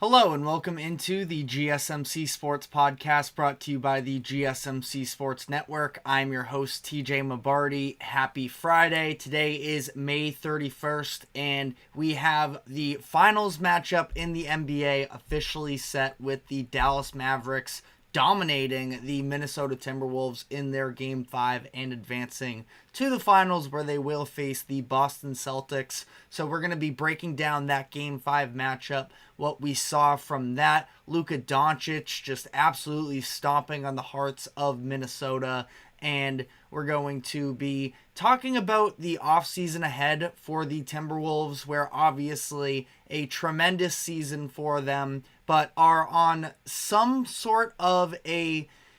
Hello and welcome into the GSMC Sports Podcast brought to you by the GSMC Sports Network. I'm your host, TJ Mabardi. Happy Friday. Today is May 31st and we have the finals matchup in the NBA officially set with the Dallas Mavericks dominating the Minnesota Timberwolves in their Game 5 and advancing to the finals where they will face the Boston Celtics. So we're going to be breaking down that Game 5 matchup, what we saw from that. Luka Doncic just absolutely stomping on the hearts of Minnesota. And we're going to be talking about the offseason ahead for the Timberwolves, where obviously a tremendous season for them, but are on some sort of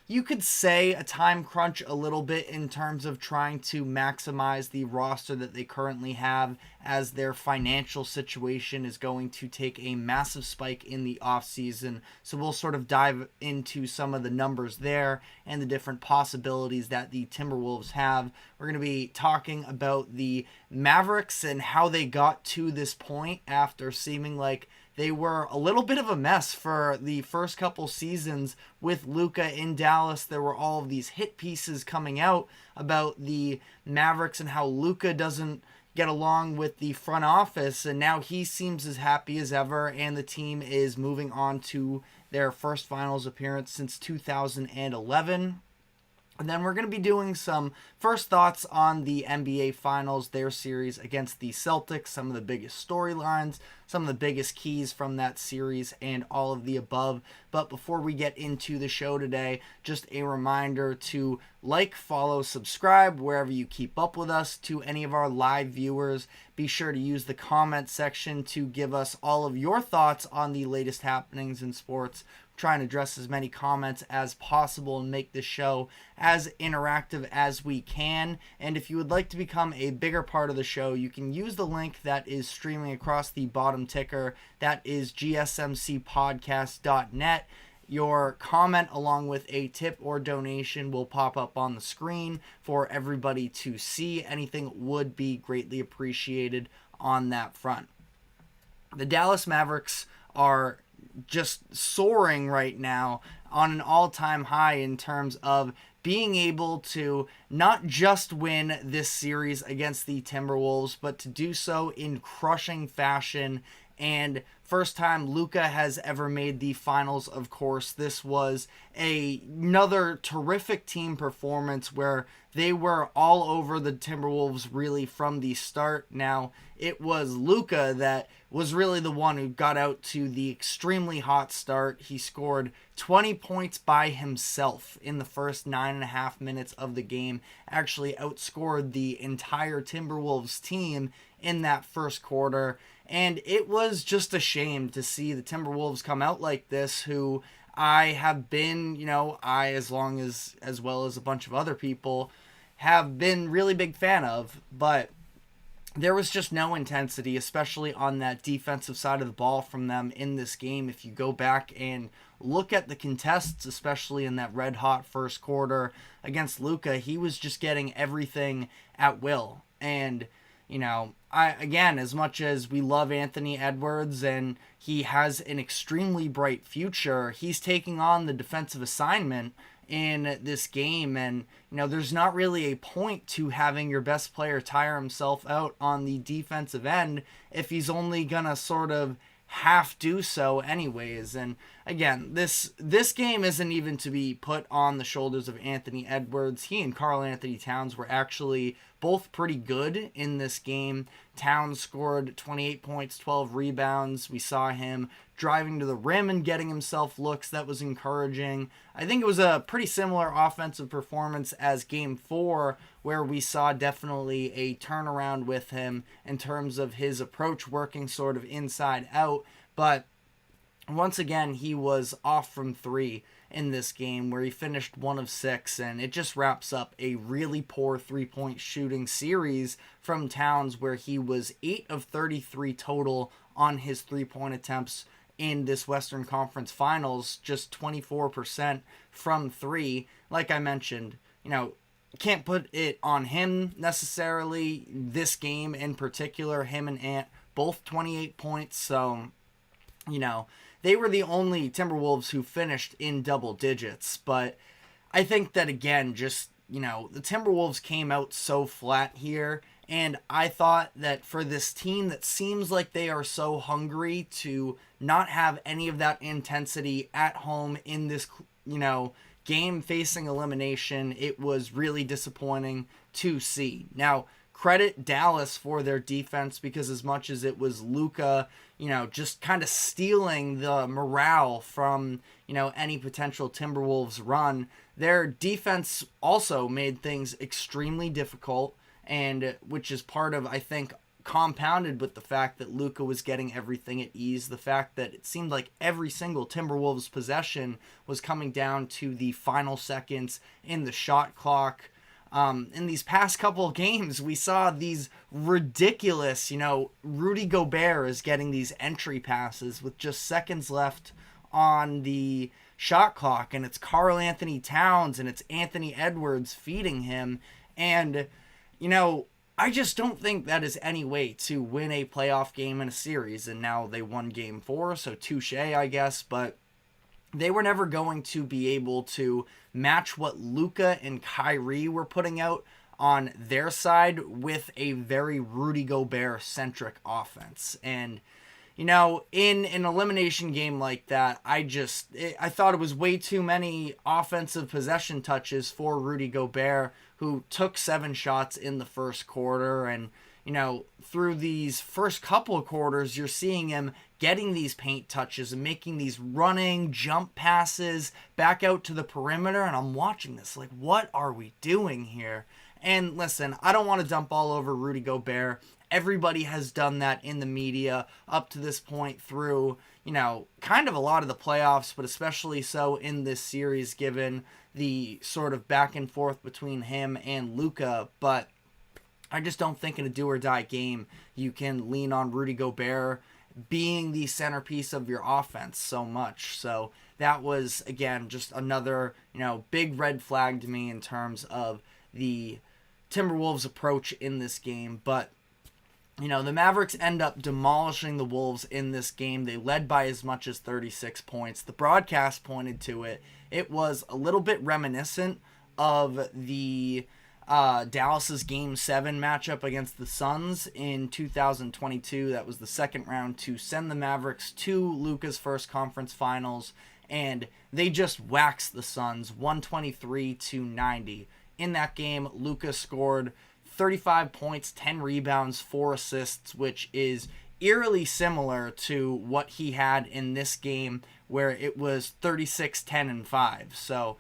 you could say a time crunch a little bit in terms of trying to maximize the roster that they currently have, as their financial situation is going to take a massive spike in the offseason. So we'll sort of dive into some of the numbers there and the different possibilities that the Timberwolves have. We're going to be talking about the Mavericks and how they got to this point after seeming like they were a little bit of a mess for the first couple seasons with Luka in Dallas. There were all of these hit pieces coming out about the Mavericks and how Luka doesn't get along with the front office, and now he seems as happy as ever, and the team is moving on to their first finals appearance since 2011. And then we're going to be doing some first thoughts on the NBA Finals, their series against the Celtics, some of the biggest storylines, some of the biggest keys from that series, and all of the above. But before we get into the show today, just a reminder to like, follow, subscribe wherever you keep up with us. To any of our live viewers, be sure to use the comment section to give us all of your thoughts on the latest happenings in sports. Trying to address as many comments as possible and make this show as interactive as we can. And if you would like to become a bigger part of the show, you can use the link that is streaming across the bottom ticker. That is gsmcpodcast.net. Your comment along with a tip or donation will pop up on the screen for everybody to see. Anything would be greatly appreciated on that front. The Dallas Mavericks are just soaring right now on an all-time high in terms of being able to not just win this series against the Timberwolves, but to do so in crushing fashion. And first time Luka has ever made the finals, of course. This was another terrific team performance where they were all over the Timberwolves really from the start. Now, it was Luka that was really the one who got out to the extremely hot start. He scored 20 points by himself in the first 9.5 minutes of the game. Actually outscored the entire Timberwolves team in that first quarter. And it was just a shame to see the Timberwolves come out like this, who I have been, as well as a bunch of other people, have been really big fan of. But there was just no intensity, especially on that defensive side of the ball from them in this game. If you go back and look at the contests, especially in that red-hot first quarter against Luka, he was just getting everything at will. And again, as much as we love Anthony Edwards and he has an extremely bright future, he's taking on the defensive assignment in this game. And, there's not really a point to having your best player tire himself out on the defensive end if he's only going to sort of half do so anyways. And again, this game isn't even to be put on the shoulders of Anthony Edwards. He and Karl Anthony Towns were actually both pretty good in this game. Towns scored 28 points, 12 rebounds. We saw him driving to the rim and getting himself looks. That was encouraging. I think it was a pretty similar offensive performance as Game 4, where we saw definitely a turnaround with him in terms of his approach working sort of inside out. But once again, he was off from 3 in this game, where he finished 1 of 6, and it just wraps up a really poor three-point shooting series from Towns, where he was 8 of 33 total on his three-point attempts in this Western Conference Finals, just 24% from 3. Like I mentioned, can't put it on him necessarily. This game in particular, him and Ant both 28 points, so they were the only Timberwolves who finished in double digits. But I think that, again, just, the Timberwolves came out so flat here. And I thought that for this team that seems like they are so hungry to not have any of that intensity at home in this, game facing elimination, it was really disappointing to see. Now, credit Dallas for their defense, because as much as it was Luka, just kind of stealing the morale from, any potential Timberwolves run, their defense also made things extremely difficult, and which is part of, I think, compounded with the fact that Luka was getting everything at ease. The fact that it seemed like every single Timberwolves possession was coming down to the final seconds in the shot clock. In these past couple of games, we saw these ridiculous, Rudy Gobert is getting these entry passes with just seconds left on the shot clock, and it's Karl Anthony Towns and it's Anthony Edwards feeding him. And, I just don't think that is any way to win a playoff game in a series. And now they won game 4, so touche, I guess. But they were never going to be able to match what Luka and Kyrie were putting out on their side with a very Rudy Gobert-centric offense. And, in an elimination game like that, I thought it was way too many offensive possession touches for Rudy Gobert, who took 7 shots in the first quarter. And, through these first couple of quarters, you're seeing him getting these paint touches and making these running jump passes back out to the perimeter. And I'm watching this like, what are we doing here? And listen, I don't want to dump all over Rudy Gobert. Everybody has done that in the media up to this point through, kind of a lot of the playoffs, but especially so in this series, given the sort of back and forth between him and Luka. But I just don't think in a do or die game you can lean on Rudy Gobert being the centerpiece of your offense so much. So that was, again, just another, big red flag to me in terms of the Timberwolves' approach in this game. But the Mavericks end up demolishing the Wolves in this game. They led by as much as 36 points. The broadcast pointed to it. It was a little bit reminiscent of the Dallas's Game 7 matchup against the Suns in 2022. That was the second round to send the Mavericks to Luka's first conference finals. And they just waxed the Suns 123-90. In that game, Luka scored 35 points, 10 rebounds, 4 assists, which is eerily similar to what he had in this game, where it was 36, 10, and 5. So,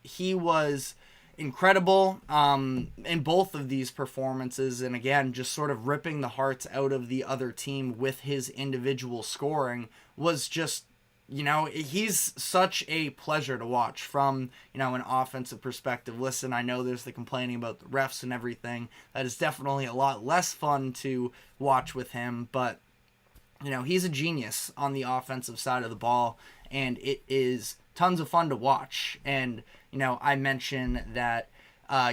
he was incredible in both of these performances. And again, just sort of ripping the hearts out of the other team with his individual scoring was just, he's such a pleasure to watch from, an offensive perspective. Listen, I know there's the complaining about the refs and everything. That is definitely a lot less fun to watch with him. But, he's a genius on the offensive side of the ball, and it is tons of fun to watch. And, I mentioned that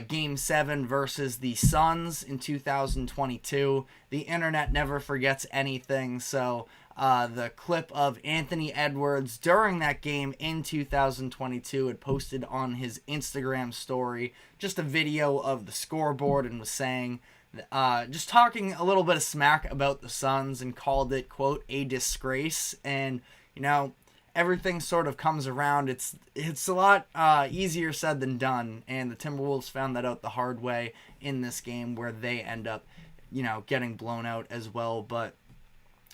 Game 7 versus the Suns in 2022. The internet never forgets anything, so the clip of Anthony Edwards during that game in 2022 had posted on his Instagram story just a video of the scoreboard and was saying, just talking a little bit of smack about the Suns, and called it, quote, a disgrace. And, everything sort of comes around. It's a lot easier said than done, and the Timberwolves found that out the hard way in this game, where they end up, getting blown out as well. But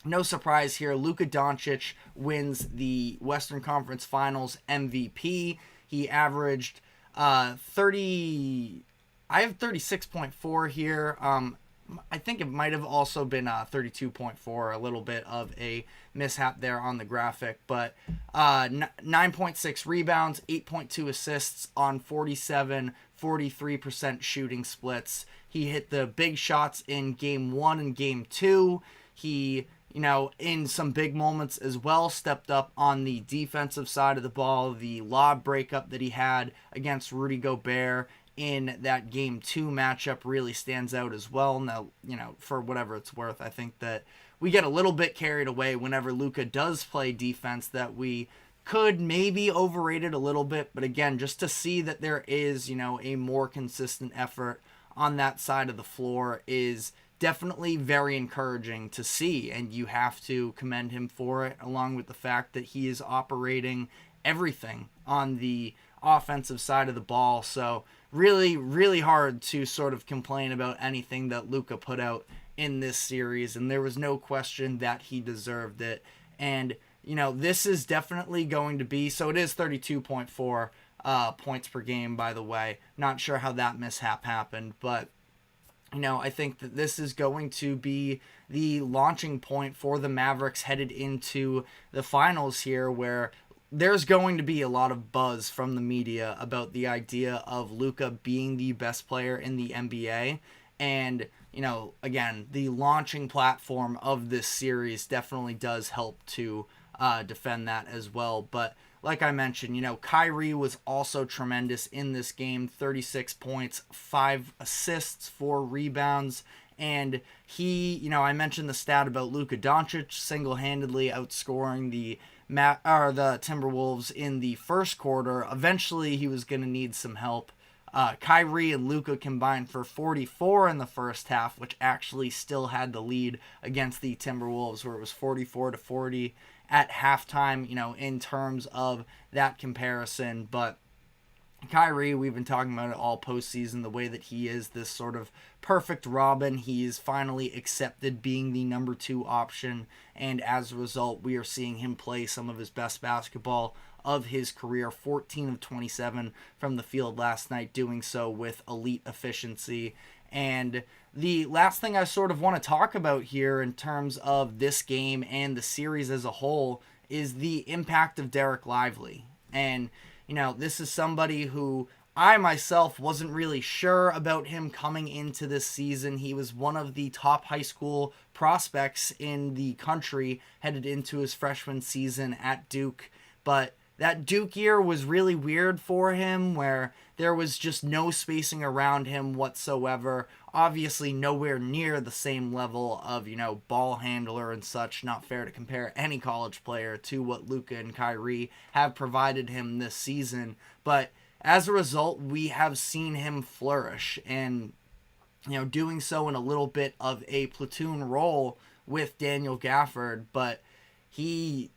no surprise here, Luka Doncic wins the Western Conference Finals MVP. He averaged 30. I have 36.4 here. I think it might have also been 32.4, a little bit of a mishap there on the graphic. But 9.6 rebounds, 8.2 assists on 43% shooting splits. He hit the big shots in Game 1 and Game 2. He, in some big moments as well, stepped up on the defensive side of the ball. The lob breakup that he had against Rudy Gobert in that Game 2 matchup really stands out as well. Now, for whatever it's worth, I think that we get a little bit carried away whenever Luka does play defense that we could maybe overrate it a little bit. But again, just to see that there is, a more consistent effort on that side of the floor is definitely very encouraging to see, and you have to commend him for it, along with the fact that he is operating everything on the offensive side of the ball. So really, really hard to sort of complain about anything that Luka put out in this series, and there was no question that he deserved it. And this is definitely going to be, so it is 32.4 points per game, by the way. Not sure how that mishap happened, but I think that this is going to be the launching point for the Mavericks headed into the finals here, where there's going to be a lot of buzz from the media about the idea of Luka being the best player in the NBA. And, again, the launching platform of this series definitely does help to defend that as well. But like I mentioned, Kyrie was also tremendous in this game. 36 points, 5 assists, 4 rebounds. And he, I mentioned the stat about Luka Doncic single-handedly outscoring the Timberwolves in the first quarter. Eventually, he was going to need some help. Kyrie and Luka combined for 44 in the first half, which actually still had the lead against the Timberwolves, where it was 44-40 at halftime, in terms of that comparison. But Kyrie, we've been talking about it all postseason, the way that he is this sort of perfect Robin. He's finally accepted being the number 2 option, and as a result, we are seeing him play some of his best basketball of his career. 14 of 27 from the field last night, doing so with elite efficiency. And the last thing I sort of want to talk about here in terms of this game and the series as a whole is the impact of Dereck Lively. And, this is somebody who I myself wasn't really sure about him coming into this season. He was one of the top high school prospects in the country headed into his freshman season at Duke. But that Duke year was really weird for him, where there was just no spacing around him whatsoever. Obviously nowhere near the same level of, ball handler and such. Not fair to compare any college player to what Luka and Kyrie have provided him this season. But as a result, we have seen him flourish, and, doing so in a little bit of a platoon role with Daniel Gafford. But he,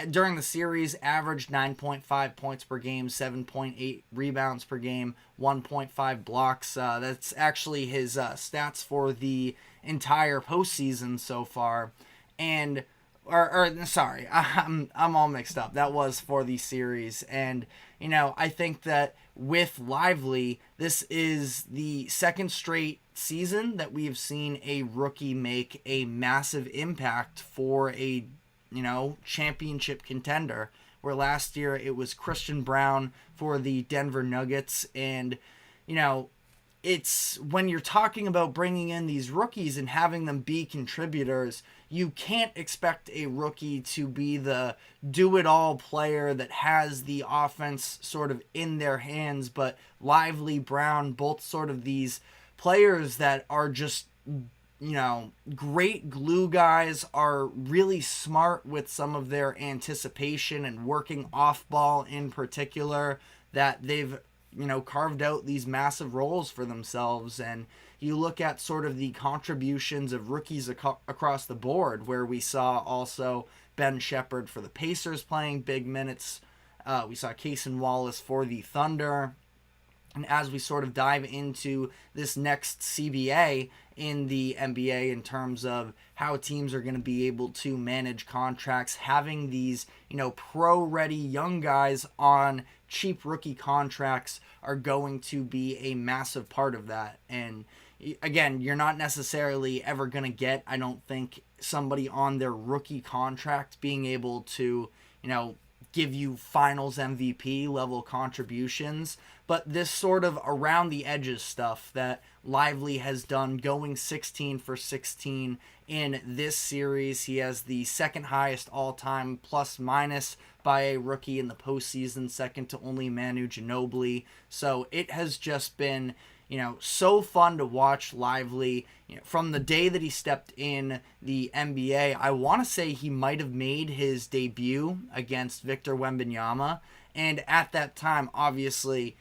during the series, averaged 9.5 points per game, 7.8 rebounds per game, 1.5 blocks. That's actually his stats for the entire postseason so far. And, sorry, I'm all mixed up. That was for the series. And, I think that with Lively, this is the second straight season that we have seen a rookie make a massive impact for a championship contender, where last year it was Christian Brown for the Denver Nuggets. And, it's when you're talking about bringing in these rookies and having them be contributors, you can't expect a rookie to be the do-it-all player that has the offense sort of in their hands. But Lively, Brown, both sort of these players that are just great glue guys, are really smart with some of their anticipation and working off ball in particular, that they've, carved out these massive roles for themselves. And you look at sort of the contributions of rookies across the board, where we saw also Ben Shepherd for the Pacers playing big minutes. We saw Cason Wallace for the Thunder. And as we sort of dive into this next CBA in the NBA in terms of how teams are going to be able to manage contracts, having these, pro-ready young guys on cheap rookie contracts are going to be a massive part of that. And again, you're not necessarily ever going to get, I don't think, somebody on their rookie contract being able to, give you finals MVP level contributions. But this sort of around the edges stuff that Lively has done, going 16 for 16 in this series. He has the second highest all-time plus minus by a rookie in the postseason, second to only Manu Ginobili. So it has just been, so fun to watch Lively. From the day that he stepped in the NBA, I want to say he might have made his debut against Victor Wembanyama. And at that time, obviously,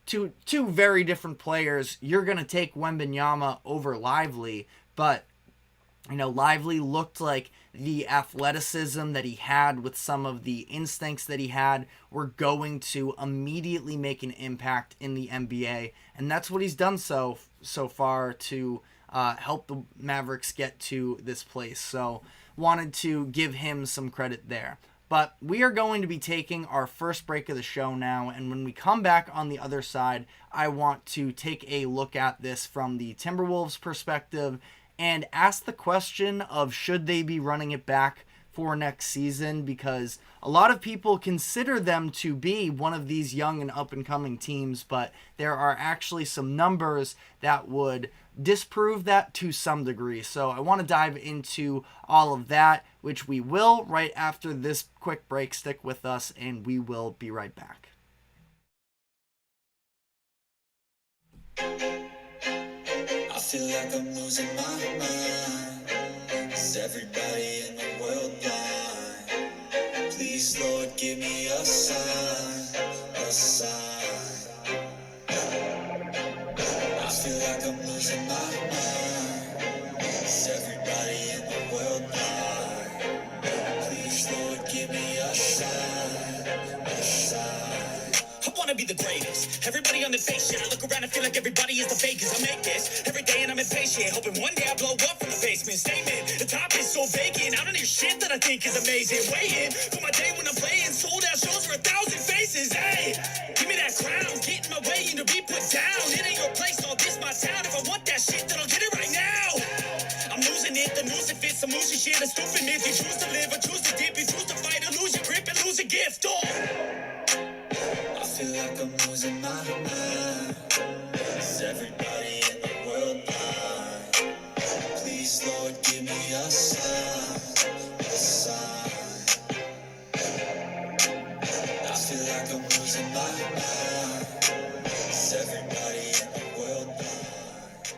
two very different players. You're going to take Wembanyama over Lively, but Lively looked like the athleticism that he had with some of the instincts that he had were going to immediately make an impact in the NBA. And that's what he's done so far to help the Mavericks get to this place. So wanted to give him some credit there. But we are going to be taking our first break of the show now, and when we come back on the other side, I want to take a look at this from the Timberwolves perspective and ask the question of should they be running it back for next season, because a lot of people consider them to be one of these young and up-and-coming teams, but there are actually some numbers that would disprove that to some degree. So I want to dive into all of that, which we will right after this quick break. Stick with us, and we will be right back. I feel like I'm losing my mind. Is everybody in the world blind? Please, Lord, give me a sign, a sign. I feel like I'm losing my mind. Is everybody in the world blind? Please, Lord, give me a sign, a sign. I wanna be the greatest. Everybody on the fake shit. I look around and feel like everybody is the fakest. I make this every day and I'm impatient, hoping one day I blow up from the basement. Statement, the top is so vacant. I don't hear shit that I think is amazing. Waiting for my day when I'm playing sold out shows for 1,000 faces. Hey, give me that crown, get in my way and to be put down. It ain't your place, all this my town. If I want that shit, then I'll get it right now. I'm losing it, the news it fits, I'm losing shit, a stupid myth. You choose to live or choose to dip, you choose to fight or lose your grip and lose a gift. Oh, I feel like I'm losing my mind. Is everybody in the world blind? Please, Lord, give me a sign, a sign. I feel like I'm losing my mind. Is everybody in the world blind?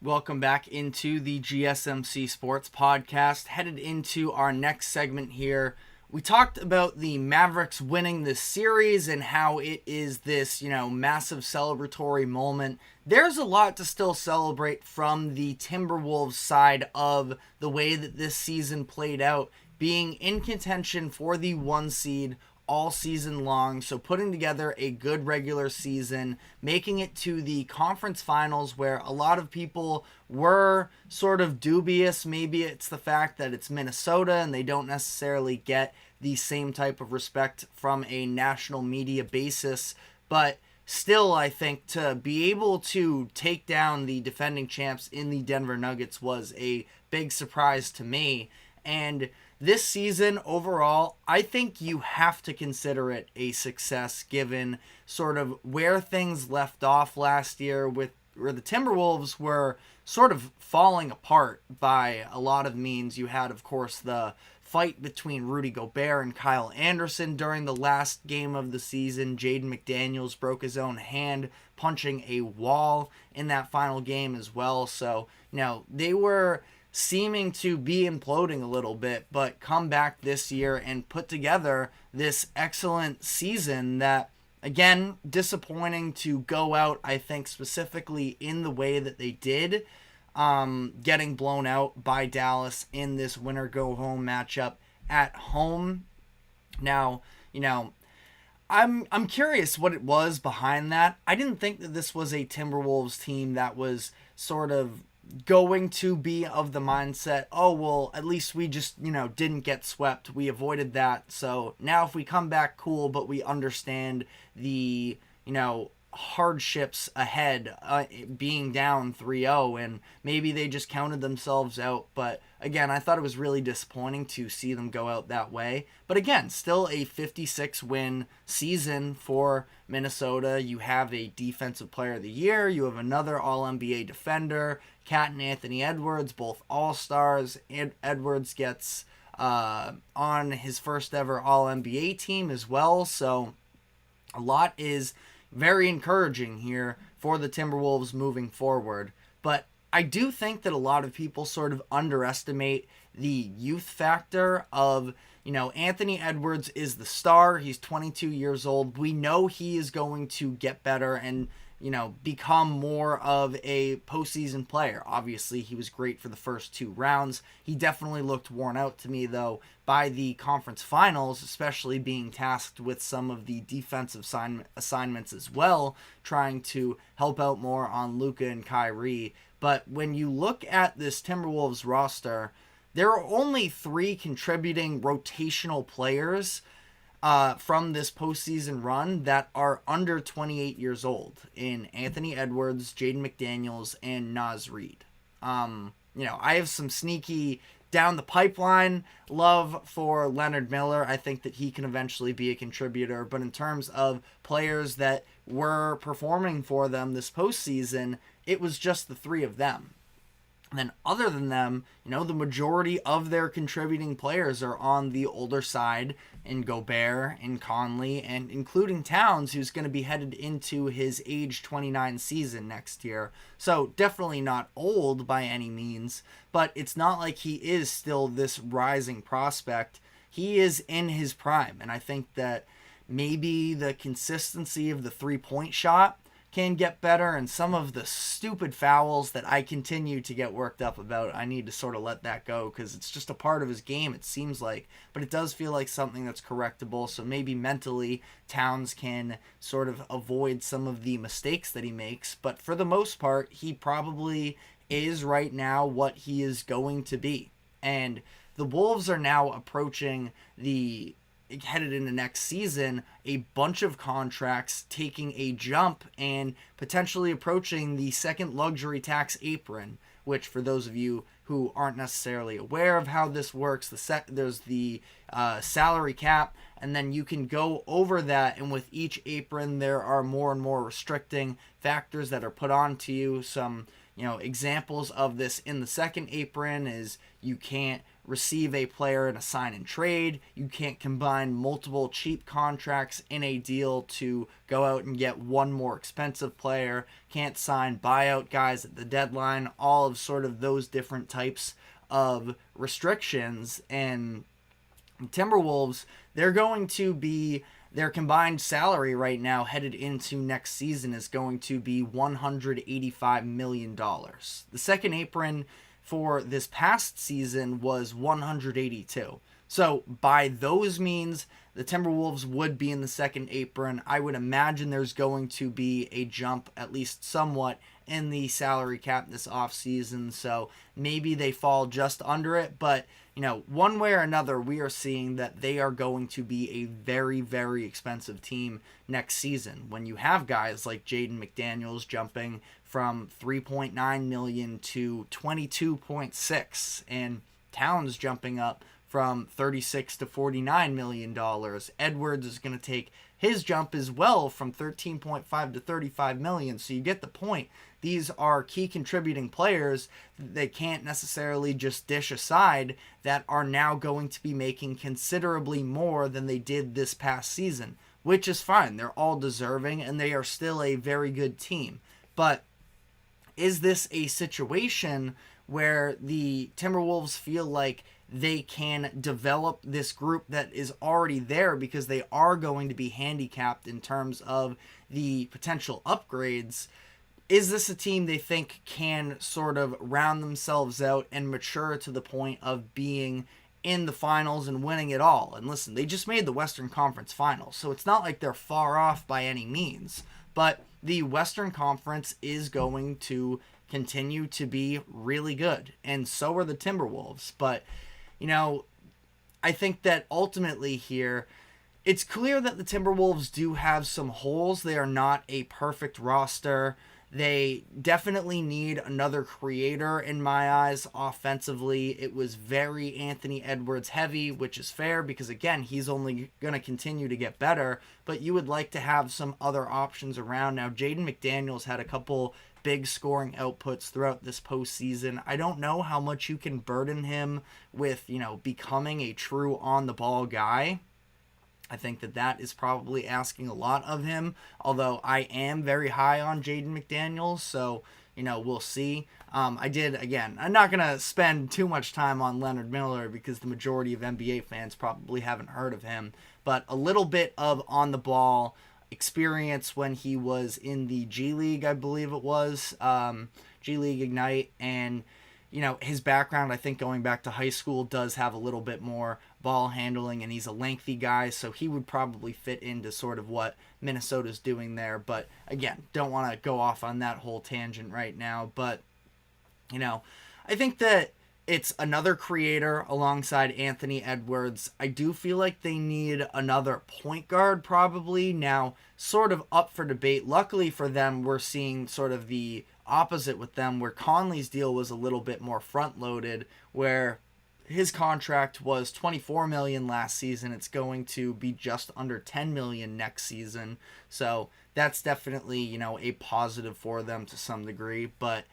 Welcome back into the GSMC Sports Podcast. Headed into our next segment here. We talked about the Mavericks winning this series and how it is this, massive celebratory moment. There's a lot to still celebrate from the Timberwolves side of the way that this season played out, being in contention for the 1 seed all season long. So putting together a good regular season, making it to the conference finals where a lot of people were sort of dubious. Maybe it's the fact that it's Minnesota and they don't necessarily get the same type of respect from a national media basis. But still, I think to be able to take down the defending champs in the Denver Nuggets was a big surprise to me. And this season overall, I think you have to consider it a success given sort of where things left off last year with where the Timberwolves were sort of falling apart by a lot of means. You had, of course, the fight between Rudy Gobert and Kyle Anderson during the last game of the season. Jaden McDaniels broke his own hand punching a wall in that final game as well. So, they were seeming to be imploding a little bit, but come back this year and put together this excellent season that, again, disappointing to go out, I think, specifically in the way that they did, getting blown out by Dallas in this winner-go-home matchup at home. Now, I'm curious what it was behind that. I didn't think that this was a Timberwolves team that was sort of going to be of the mindset, oh, well, at least we just, didn't get swept. We avoided that. So now if we come back, cool, but we understand the, hardships ahead, being down 3-0, and maybe they just counted themselves out. But again, I thought it was really disappointing to see them go out that way. But again, still a 56-win season for Minnesota. You have a Defensive Player of the Year. You have another All-NBA defender, Cat and Anthony Edwards, both All-Stars. Edwards gets on his first ever All-NBA team as well. So A lot is very encouraging here for the Timberwolves moving forward. But I do think that a lot of people sort of underestimate the youth factor of, Anthony Edwards is the star. He's 22 years old. We know he is going to get better and, become more of a postseason player. Obviously, he was great for the first 2 rounds. He definitely looked worn out to me, though, by the conference finals, especially being tasked with some of the defensive assignments as well, trying to help out more on Luka and Kyrie. But when you look at this Timberwolves roster, there are only 3 contributing rotational players from this postseason run that are under 28 years old in Anthony Edwards, Jaden McDaniels, and Naz Reid. I have some sneaky down the pipeline love for Leonard Miller. I think that he can eventually be a contributor, but in terms of players that were performing for them this postseason, it was just the 3 of them. And then other than them, the majority of their contributing players are on the older side in Gobert, in Conley, and including Towns, who's going to be headed into his age 29 season next year. So definitely not old by any means, but it's not like he is still this rising prospect. He is in his prime, and I think that maybe the consistency of the three-point shot can get better, and some of the stupid fouls that I continue to get worked up about, I need to sort of let that go because it's just a part of his game, it seems like, but it does feel like something that's correctable. So maybe mentally Towns can sort of avoid some of the mistakes that he makes, but for the most part he probably is right now what he is going to be. And the Wolves are now approaching headed into next season, a bunch of contracts taking a jump and potentially approaching the second luxury tax apron, which for those of you who aren't necessarily aware of how this works, there's the salary cap, and then you can go over that, and with each apron there are more and more restricting factors that are put onto you. Some examples of this in the second apron is you can't receive a player in a sign and trade. You can't combine multiple cheap contracts in a deal to go out and get one more expensive player. Can't sign buyout guys at the deadline. All of sort of those different types of restrictions. And Timberwolves, they're going to be, their combined salary right now headed into next season is going to be $185 million. The second apron for this past season was 182. So by those means, the Timberwolves would be in the second apron. I would imagine there's going to be a jump, at least somewhat, in the salary cap this offseason. So maybe they fall just under it. But, one way or another, we are seeing that they are going to be a very, very expensive team next season. When you have guys like Jaden McDaniels jumping from $3.9 million to $22.6 and Towns jumping up from $36 to $49 million. Edwards is going to take his jump as well from $13.5 to $35 million. So you get the point. These are key contributing players they can't necessarily just dish aside that are now going to be making considerably more than they did this past season, which is fine. They're all deserving and they are still a very good team. But is this a situation where the Timberwolves feel like they can develop this group that is already there because they are going to be handicapped in terms of the potential upgrades? Is this a team they think can sort of round themselves out and mature to the point of being in the finals and winning it all? And listen, they just made the Western Conference Finals, so it's not like they're far off by any means. But the Western Conference is going to continue to be really good, and so are the Timberwolves. But, I think that ultimately here, it's clear that the Timberwolves do have some holes. They are not a perfect roster. They definitely need another creator in my eyes offensively. It was very Anthony Edwards heavy, which is fair because, again, he's only going to continue to get better. But you would like to have some other options around. Now, Jaden McDaniels had a couple big scoring outputs throughout this postseason. I don't know how much you can burden him with, becoming a true on-the-ball guy. I think that is probably asking a lot of him, although I am very high on Jaden McDaniels, so, we'll see. I'm not going to spend too much time on Leonard Miller because the majority of NBA fans probably haven't heard of him, but a little bit of on the ball experience when he was in the G League, I believe it was, G League Ignite, and his background, I think going back to high school, does have a little bit more ball handling, and he's a lengthy guy, so he would probably fit into sort of what Minnesota's doing there. But again, don't want to go off on that whole tangent right now. But, I think that it's another creator alongside Anthony Edwards. I do feel like they need another point guard probably. Now, sort of up for debate. Luckily for them, we're seeing sort of the opposite with them, where Conley's deal was a little bit more front-loaded, where his contract was $24 million last season. It's going to be just under $10 million next season. So that's definitely, a positive for them to some degree. But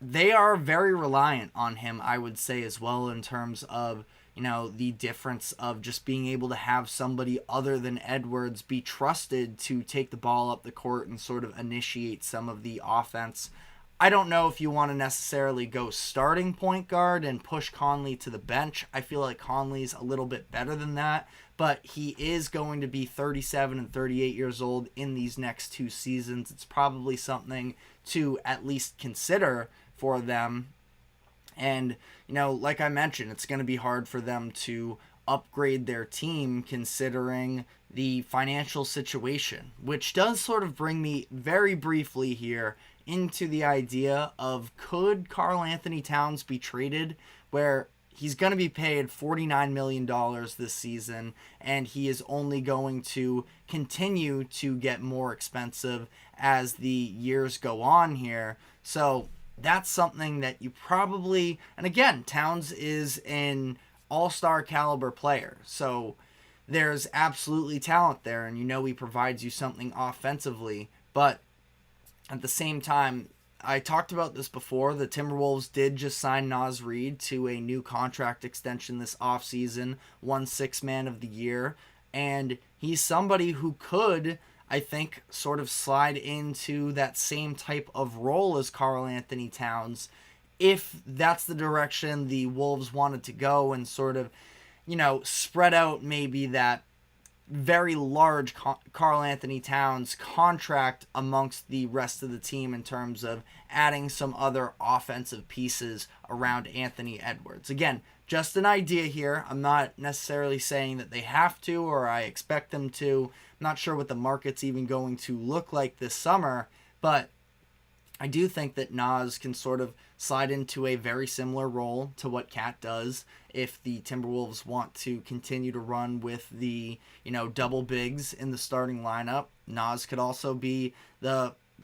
they are very reliant on him, I would say, as well, in terms of, the difference of just being able to have somebody other than Edwards be trusted to take the ball up the court and sort of initiate some of the offense. I don't know if you want to necessarily go starting point guard and push Conley to the bench. I feel like Conley's a little bit better than that, but he is going to be 37 and 38 years old in these next 2 seasons. It's probably something to at least consider for them. And, like I mentioned, it's going to be hard for them to upgrade their team considering the financial situation, which does sort of bring me very briefly here into the idea of, could Karl Anthony Towns be traded, where he's going to be paid $49 million this season, and he is only going to continue to get more expensive as the years go on here. So that's something that you probably, and again, Towns is an all-star caliber player, so there's absolutely talent there, and he provides you something offensively, but at the same time, I talked about this before, the Timberwolves did just sign Naz Reid to a new contract extension this offseason, won Sixth Man of the Year, and he's somebody who could, I think, sort of slide into that same type of role as Karl Anthony Towns, if that's the direction the Wolves wanted to go, and sort of, spread out maybe that very large Karl Anthony Towns contract amongst the rest of the team in terms of adding some other offensive pieces around Anthony Edwards. Again, just an idea here. I'm not necessarily saying that they have to or I expect them to. I'm not sure what the market's even going to look like this summer, but I do think that Naz can sort of slide into a very similar role to what Cat does if the Timberwolves want to continue to run with the, double bigs in the starting lineup. Naz could also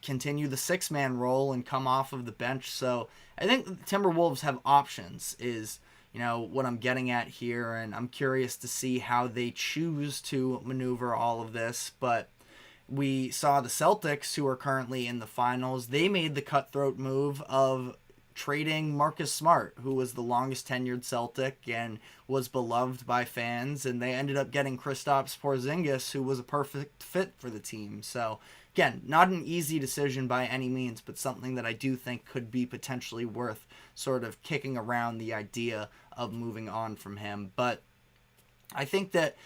continue the 6-man role and come off of the bench. So I think the Timberwolves have options is, what I'm getting at here, and I'm curious to see how they choose to maneuver all of this. But we saw the Celtics, who are currently in the finals, they made the cutthroat move of trading Marcus Smart, who was the longest tenured Celtic and was beloved by fans, and they ended up getting Kristaps Porzingis, who was a perfect fit for the team. So again, not an easy decision by any means, but something that I do think could be potentially worth sort of kicking around the idea of moving on from him. But I think that,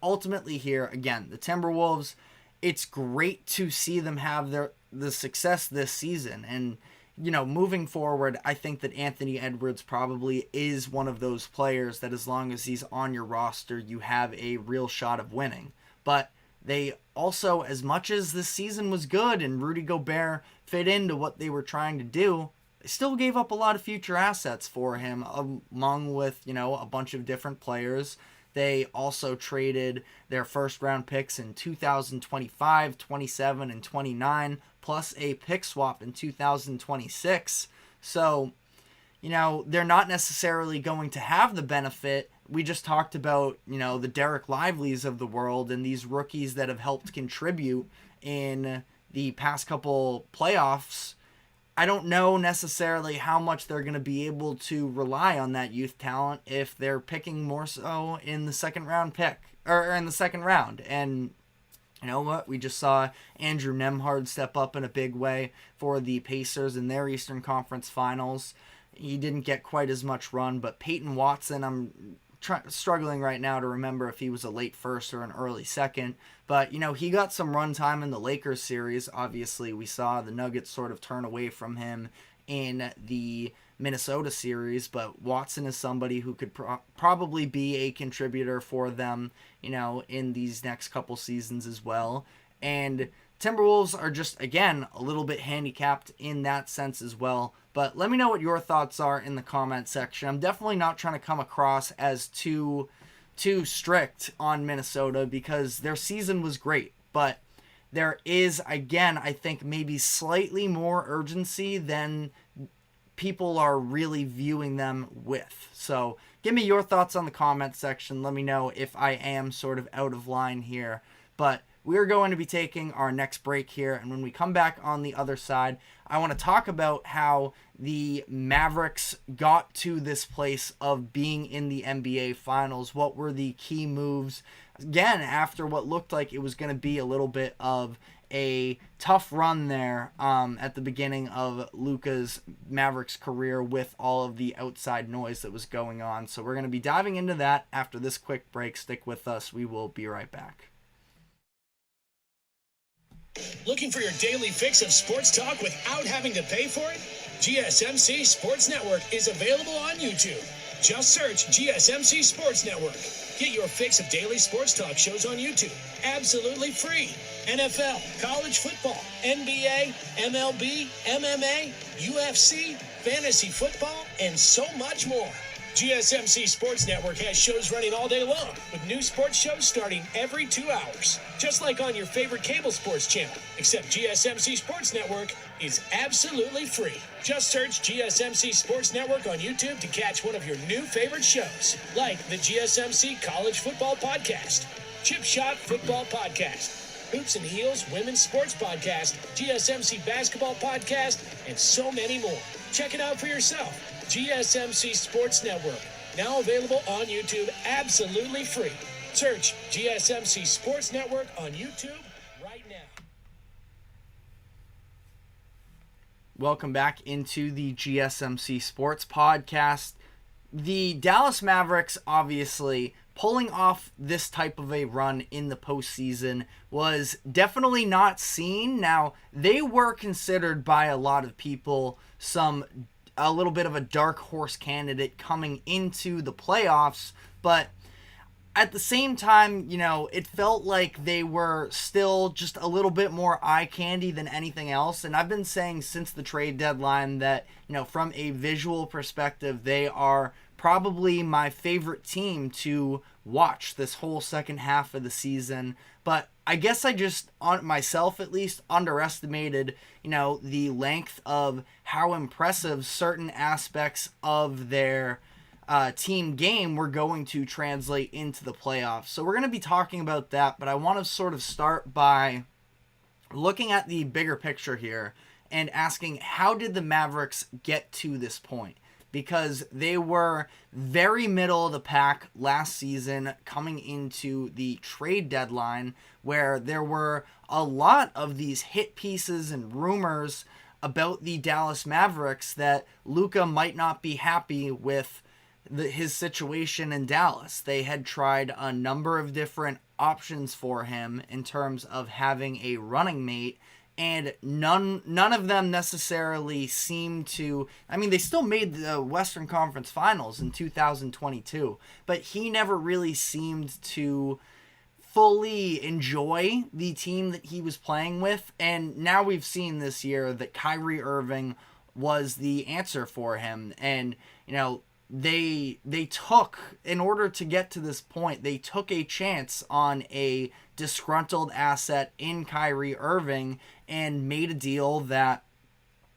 ultimately here, again, the Timberwolves, it's great to see them have the success this season. And, moving forward, I think that Anthony Edwards probably is one of those players that as long as he's on your roster, you have a real shot of winning. But they also, as much as this season was good and Rudy Gobert fit into what they were trying to do, they still gave up a lot of future assets for him, along with, a bunch of different players. They also traded their first-round picks in 2025, 27, and 29, plus a pick swap in 2026. So, they're not necessarily going to have the benefit. We just talked about, the Dereck Lively's of the world and these rookies that have helped contribute in the past couple playoffs. I don't know necessarily how much they're going to be able to rely on that youth talent if they're picking more so in the second round pick or in the second round. And you know what? We just saw Andrew Nembhard step up in a big way for the Pacers in their Eastern Conference Finals. He didn't get quite as much run, but Peyton Watson, I'm struggling right now to remember if he was a late first or an early second. But, you know, he got some run time in the Lakers series. Obviously, we saw the Nuggets sort of turn away from him in the Minnesota series, but Watson is somebody who could probably be a contributor for them, you know, in these next couple seasons as well. And Timberwolves are just, again, a little bit handicapped in that sense as well. But let me know what your thoughts are in the comment section. I'm definitely not trying to come across as too strict on Minnesota because their season was great. But there is, again, I think maybe slightly more urgency than people are really viewing them with. So give me your thoughts on the comment section. Let me know if I am sort of out of line here. But we're going to be taking our next break here. And when we come back on the other side, I want to talk about how the Mavericks got to this place of being in the NBA Finals. What were the key moves? Again, after what looked like it was going to be a little bit of a tough run there at the beginning of Luka's Mavericks career with all of the outside noise that was going on. So we're going to be diving into that after this quick break. Stick with us. We will be right back. Looking for your daily fix of sports talk without having to pay for it? GSMC Sports Network is available on YouTube. Just search GSMC Sports Network. Get your fix of daily sports talk shows on YouTube. Absolutely free. NFL, college football, NBA, MLB, MMA, UFC, fantasy football, and so much more. GSMC Sports Network has shows running all day long, with new sports shows starting every 2 hours. Just like on your favorite cable sports channel, except GSMC Sports Network is absolutely free. Just search GSMC Sports Network on YouTube to catch one of your new favorite shows, like the GSMC College Football Podcast, Chip Shot Football Podcast, Hoops and Heels Women's Sports Podcast, GSMC Basketball Podcast, and so many more. Check it out for yourself. GSMC Sports Network, now available on YouTube absolutely free. Search GSMC Sports Network on YouTube right now. Welcome back into the GSMC Sports Podcast. The Dallas Mavericks, obviously, pulling off this type of a run in the postseason was definitely not seen. Now, they were considered by a lot of people a little bit of a dark horse candidate coming into the playoffs, but at the same time, you know, it felt like they were still just a little bit more eye candy than anything else. And I've been saying since the trade deadline that, you know, from a visual perspective, they are probably my favorite team to watch this whole second half of the season. But I guess I just, on myself at least, underestimated, you know, the length of how impressive certain aspects of their team game were going to translate into the playoffs. So we're going to be talking about that, but I want to sort of start by looking at the bigger picture here and asking, how did the Mavericks get to this point? Because they were very middle of the pack last season coming into the trade deadline, where there were a lot of these hit pieces and rumors about the Dallas Mavericks that Luka might not be happy with his situation in Dallas. They had tried a number of different options for him in terms of having a running mate, and none of them necessarily seemed to. I mean, they still made the Western Conference Finals in 2022, but he never really seemed to fully enjoy the team that he was playing with. And now we've seen this year that Kyrie Irving was the answer for him. And, you know, they took, in order to get to this point, they took a chance on a disgruntled asset in Kyrie Irving and made a deal that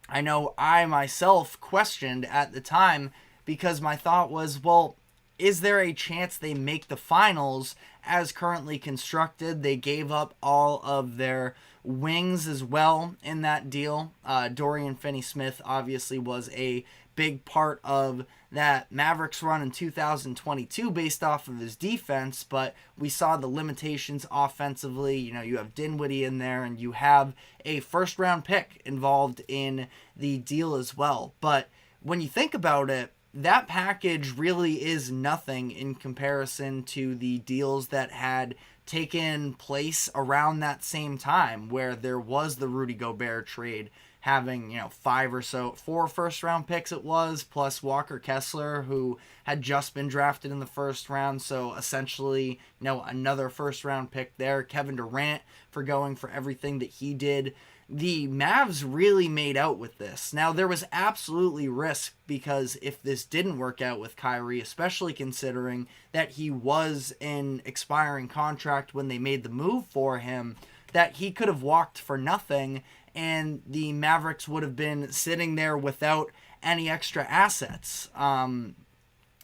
I know I myself questioned at the time, because my thought was, well, is there a chance they make the finals as currently constructed? They gave up all of their wings as well in that deal. Dorian Finney-Smith obviously was a big part of that Mavericks run in 2022 based off of his defense, but we saw the limitations offensively. You have Dinwiddie in there, and you have a first-round pick involved in the deal as well. But when you think about it, that package really is nothing in comparison to the deals that had taken place around that same time, where there was the Rudy Gobert trade having 4 first round picks it was, plus Walker Kessler, who had just been drafted in the first round, so essentially another first round pick there. Kevin Durant for going for everything that he did. The Mavs really made out with this. Now, there was absolutely risk, because if this didn't work out with Kyrie, especially considering that he was in expiring contract when they made the move for him, that he could have walked for nothing, and the Mavericks would have been sitting there without any extra assets and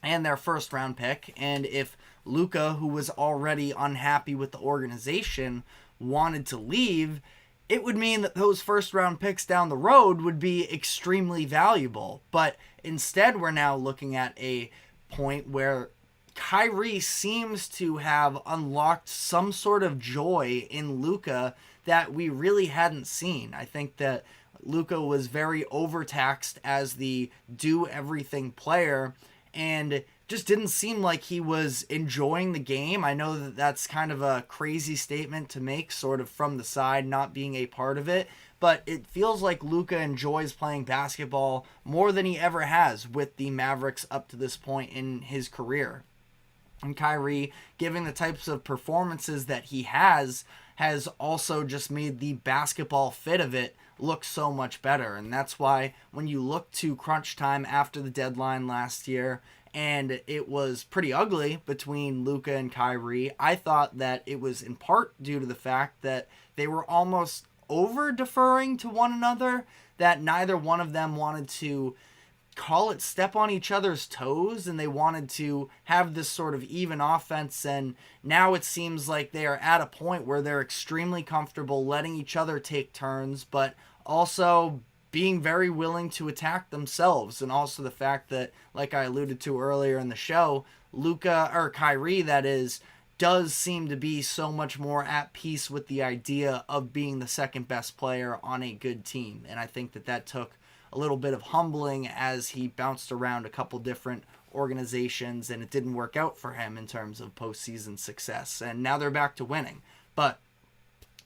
their first round pick. And if Luka, who was already unhappy with the organization, wanted to leave, it would mean that those first round picks down the road would be extremely valuable. But instead, we're now looking at a point where Kyrie seems to have unlocked some sort of joy in Luka that we really hadn't seen. I think that Luka was very overtaxed as the do-everything player, and just didn't seem like he was enjoying the game. I know that that's kind of a crazy statement to make, sort of from the side, not being a part of it, but it feels like Luka enjoys playing basketball more than he ever has with the Mavericks up to this point in his career. And Kyrie, giving the types of performances that he has also just made the basketball fit of it look so much better. And that's why when you look to crunch time after the deadline last year, and it was pretty ugly between Luka and Kyrie, I thought that it was in part due to the fact that they were almost over-deferring to one another, that neither one of them wanted to step on each other's toes, and they wanted to have this sort of even offense. And now it seems like they are at a point where they're extremely comfortable letting each other take turns, but also being very willing to attack themselves. And also the fact that, like I alluded to earlier in the show, Kyrie, that is, does seem to be so much more at peace with the idea of being the second best player on a good team. And I think that took a little bit of humbling as he bounced around a couple different organizations, and it didn't work out for him in terms of postseason success. And now they're back to winning. But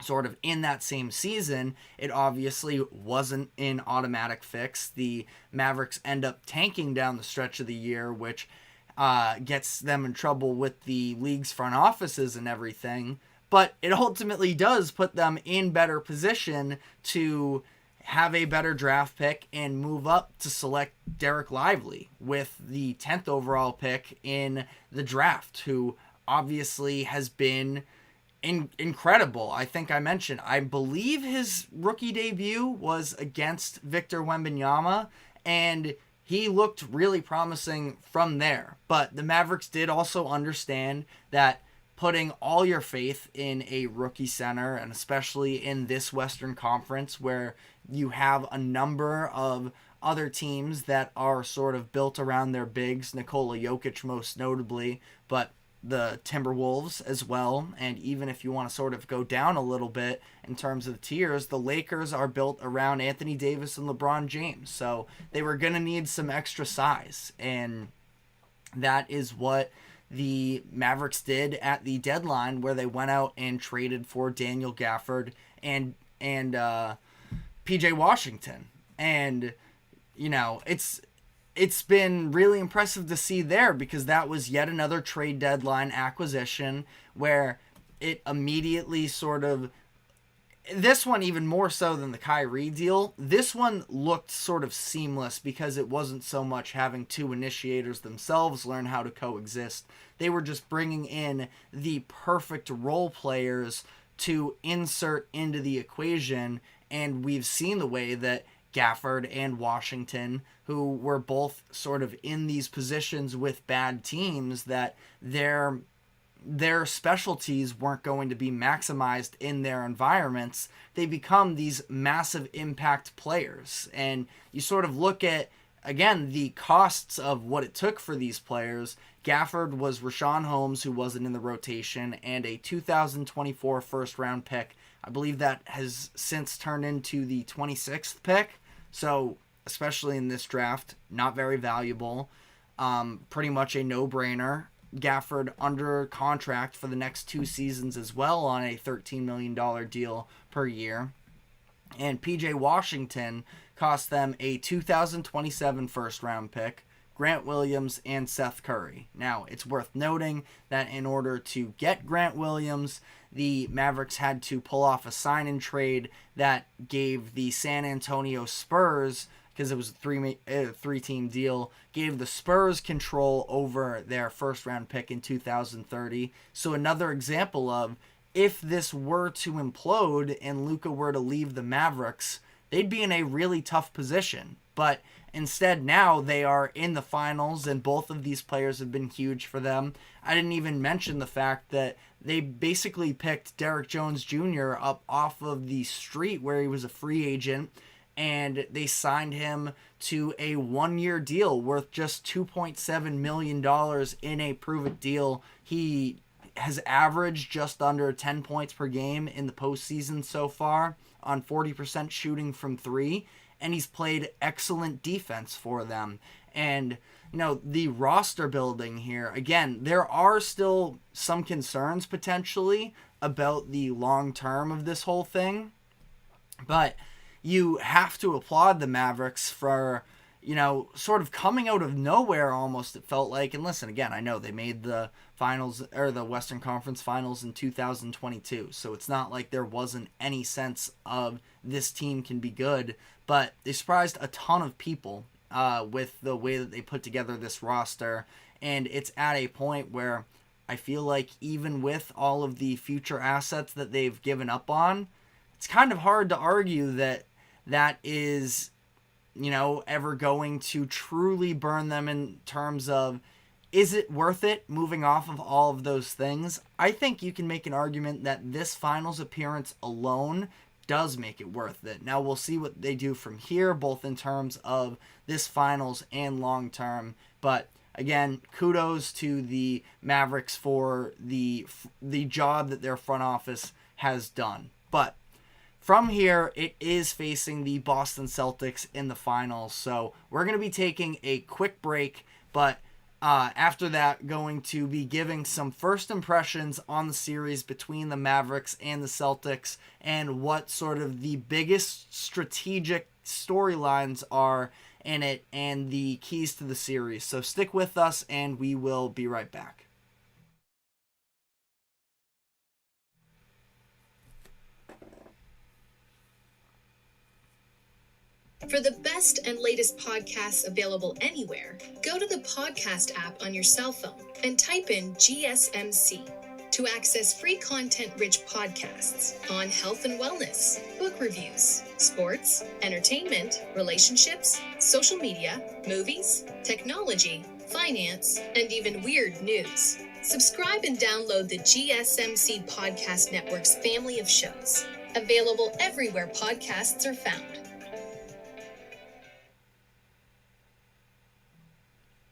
sort of in that same season, it obviously wasn't an automatic fix. The Mavericks end up tanking down the stretch of the year, which gets them in trouble with the league's front offices and everything. But it ultimately does put them in better position to have a better draft pick and move up to select Dereck Lively with the 10th overall pick in the draft, who obviously has been incredible. I think I mentioned, I believe his rookie debut was against Victor Wembanyama, and he looked really promising from there. But the Mavericks did also understand that putting all your faith in a rookie center, and especially in this Western Conference where you have a number of other teams that are sort of built around their bigs, Nikola Jokic most notably, but the Timberwolves as well. And even if you want to sort of go down a little bit in terms of tiers, the Lakers are built around Anthony Davis and LeBron James. So they were going to need some extra size. And that is what the Mavericks did at the deadline, where they went out and traded for Daniel Gafford and PJ Washington. And, it's been really impressive to see there, because that was yet another trade deadline acquisition where it immediately sort of, this one even more so than the Kyrie deal, this one looked sort of seamless because it wasn't so much having two initiators themselves learn how to coexist. They were just bringing in the perfect role players to insert into the equation, and we've seen the way that Gafford and Washington, who were both sort of in these positions with bad teams, that their their specialties weren't going to be maximized in their environments, they become these massive impact players. And you sort of look at, again, the costs of what it took for these players. Gafford was Rashawn Holmes, who wasn't in the rotation, and a 2024 first-round pick. I believe that has since turned into the 26th pick. So, especially in this draft, not very valuable. Pretty much a no-brainer. Gafford under contract for the next 2 seasons as well on a $13 million deal per year. And PJ Washington cost them a 2027 first-round pick, Grant Williams, and Seth Curry. Now, it's worth noting that in order to get Grant Williams, the Mavericks had to pull off a sign-and-trade that gave the San Antonio Spurs, because it was a three-team deal, gave the Spurs control over their first-round pick in 2030. So another example of, if this were to implode and Luka were to leave the Mavericks, they'd be in a really tough position. But instead now they are in the finals, and both of these players have been huge for them. I didn't even mention the fact that they basically picked Derrick Jones Jr. up off of the street where he was a free agent, and they signed him to a 1-year deal worth just $2.7 million in a prove-it deal. He has averaged just under 10 points per game in the postseason so far on 40% shooting from 3, and he's played excellent defense for them. And, the roster building here, again, there are still some concerns potentially about the long term of this whole thing, but you have to applaud the Mavericks for, sort of coming out of nowhere almost, it felt like. And listen, again, I know they made the finals, or the Western Conference Finals, in 2022, so it's not like there wasn't any sense of this team can be good, but they surprised a ton of people with the way that they put together this roster. And it's at a point where I feel like even with all of the future assets that they've given up on, it's kind of hard to argue that that is, ever going to truly burn them in terms of, is it worth it moving off of all of those things? I think you can make an argument that this finals appearance alone does make it worth it. Now we'll see what they do from here, both in terms of this finals and long term. But again, kudos to the Mavericks for the job that their front office has done. But from here, it is facing the Boston Celtics in the finals. So we're going to be taking a quick break, but after that, going to be giving some first impressions on the series between the Mavericks and the Celtics, and what sort of the biggest strategic storylines are in it and the keys to the series. So stick with us, and we will be right back. For the best and latest podcasts available anywhere, go to the podcast app on your cell phone and type in GSMC to access free content-rich podcasts on health and wellness, book reviews, sports, entertainment, relationships, social media, movies, technology, finance, and even weird news. Subscribe and download the GSMC Podcast Network's family of shows, available everywhere podcasts are found.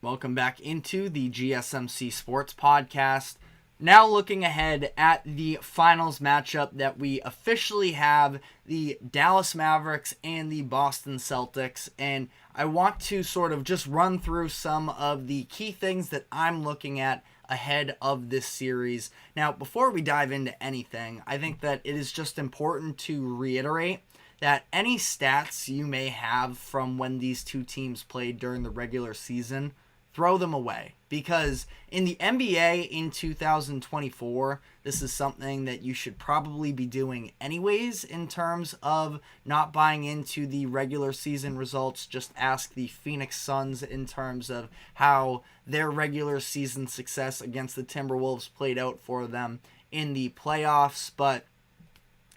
Welcome back into the GSMC Sports Podcast. Now looking ahead at the finals matchup that we officially have, the Dallas Mavericks and the Boston Celtics. And I want to sort of just run through some of the key things that I'm looking at ahead of this series. Now, before we dive into anything, I think that it is just important to reiterate that any stats you may have from when these two teams played during the regular season, throw them away. Because in the NBA in 2024, this is something that you should probably be doing anyways in terms of not buying into the regular season results. Just ask the Phoenix Suns in terms of how their regular season success against the Timberwolves played out for them in the playoffs. But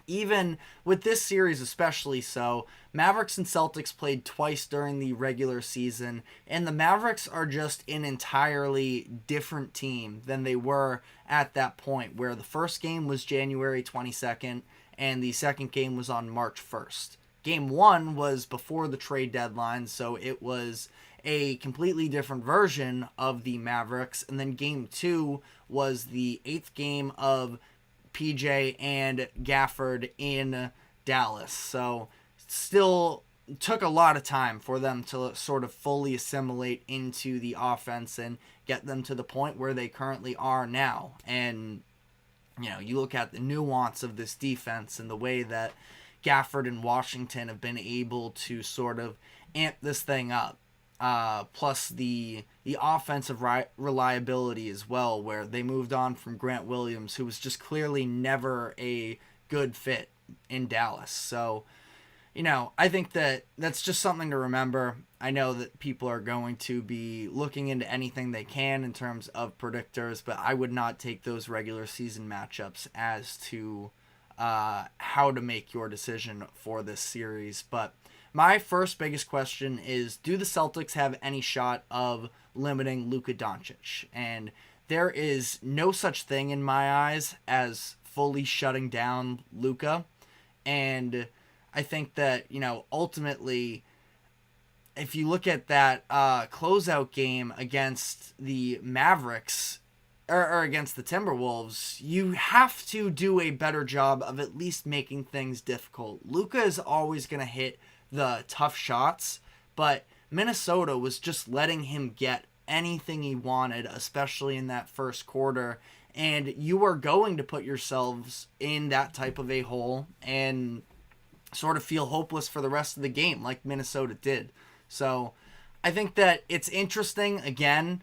even with this series especially so, Mavericks and Celtics played twice during the regular season, and the Mavericks are just an entirely different team than they were at that point, where the first game was January 22nd and the second game was on March 1st. Game 1 was before the trade deadline, so it was a completely different version of the Mavericks, and then Game 2 was the 8th game of PJ and Gafford in Dallas. So still took a lot of time for them to sort of fully assimilate into the offense and get them to the point where they currently are now. And, you know, you look at the nuance of this defense and the way that Gafford and Washington have been able to sort of amp this thing up. Plus the offensive reliability as well, where they moved on from Grant Williams, who was just clearly never a good fit in Dallas. So, you know, I think that that's just something to remember. I know that people are going to be looking into anything they can in terms of predictors, but I would not take those regular season matchups as to how to make your decision for this series. But my first biggest question is, do the Celtics have any shot of limiting Luka Doncic? And there is no such thing in my eyes as fully shutting down Luka. And I think that, you know, ultimately, if you look at that closeout game against the Mavericks, or against the Timberwolves, you have to do a better job of at least making things difficult. Luka is always going to hit the tough shots, but Minnesota was just letting him get anything he wanted, especially in that first quarter, and you are going to put yourselves in that type of a hole and sort of feel hopeless for the rest of the game like Minnesota did. So I think that it's interesting. Again,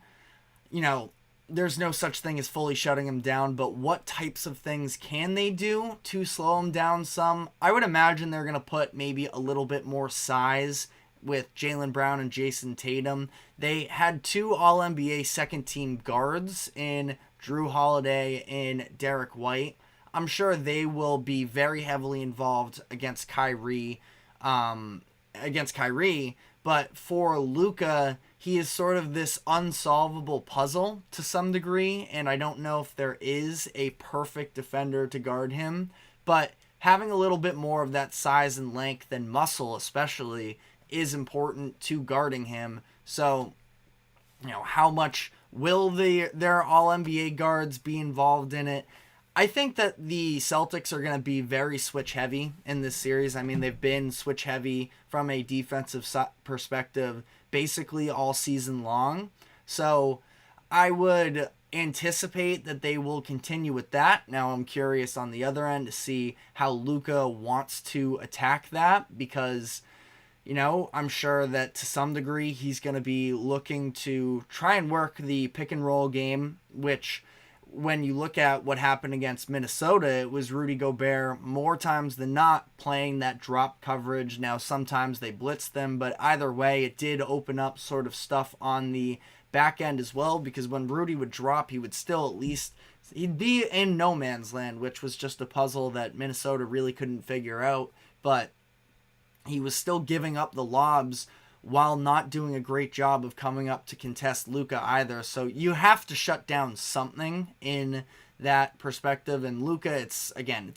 you know, there's no such thing as fully shutting him down, but what types of things can they do to slow him down some? I would imagine they're going to put maybe a little bit more size with Jaylen Brown and Jason Tatum. They had 2 All-NBA second-team guards in Drew Holiday and Dereck White. I'm sure they will be very heavily involved against Kyrie, but for Luka, he is sort of this unsolvable puzzle to some degree, and I don't know if there is a perfect defender to guard him, but having a little bit more of that size and length and muscle especially is important to guarding him. So, you know, how much will their All-NBA guards be involved in it? I think that the Celtics are going to be very switch heavy in this series. I mean, they've been switch heavy from a defensive perspective basically all season long. So I would anticipate that they will continue with that. Now I'm curious on the other end to see how Luka wants to attack that, because, you know, I'm sure that to some degree he's going to be looking to try and work the pick and roll game, which when you look at what happened against Minnesota, it was Rudy Gobert more times than not playing that drop coverage. Now, sometimes they blitzed them, but either way, it did open up sort of stuff on the back end as well, because when Rudy would drop, he would still at least, he'd be in no man's land, which was just a puzzle that Minnesota really couldn't figure out, but he was still giving up the lobs while not doing a great job of coming up to contest Luka either. So you have to shut down something in that perspective. And Luka, it's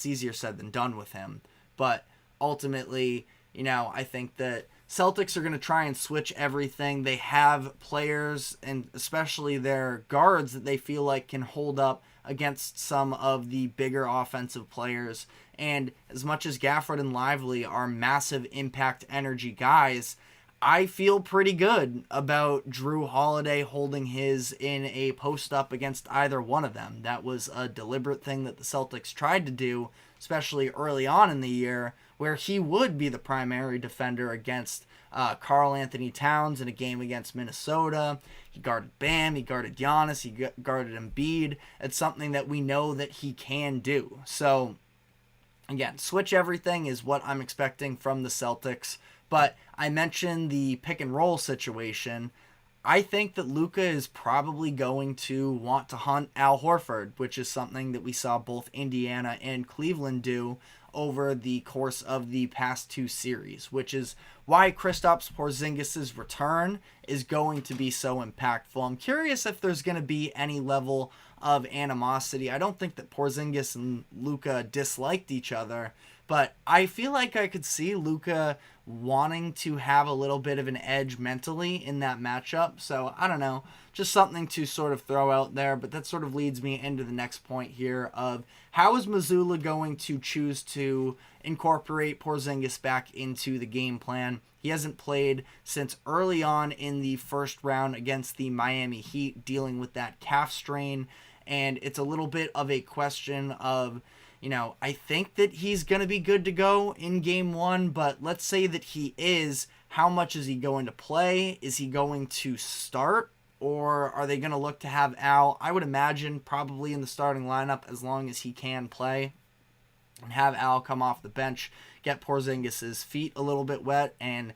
easier said than done with him. But ultimately, you know, I think that Celtics are going to try and switch everything. They have players, and especially their guards, that they feel like can hold up against some of the bigger offensive players. And as much as Gafford and Lively are massive impact energy guys, I feel pretty good about Drew Holiday holding his in a post-up against either one of them. That was a deliberate thing that the Celtics tried to do, especially early on in the year, where he would be the primary defender against Karl Anthony Towns in a game against Minnesota. He guarded Bam, he guarded Giannis, he guarded Embiid. It's something that we know that he can do. So, again, switch everything is what I'm expecting from the Celtics. But I mentioned the pick and roll situation. I think that Luka is probably going to want to hunt Al Horford, which is something that we saw both Indiana and Cleveland do over the course of the past 2 series, which is why Kristaps Porzingis' return is going to be so impactful. I'm curious if there's going to be any level of animosity. I don't think that Porzingis and Luka disliked each other, but I feel like I could see Luka wanting to have a little bit of an edge mentally in that matchup. So I don't know, just something to sort of throw out there. But that sort of leads me into the next point here of how is Mazzulla going to choose to incorporate Porzingis back into the game plan. He hasn't played since early on in the first round against the Miami Heat, dealing with that calf strain. And it's a little bit of a question of, I think that he's going to be good to go in game 1, but let's say that he is. How much is he going to play? Is he going to start? Or are they going to look to have Al, I would imagine, probably in the starting lineup as long as he can play, and have Al come off the bench, get Porzingis' feet a little bit wet, and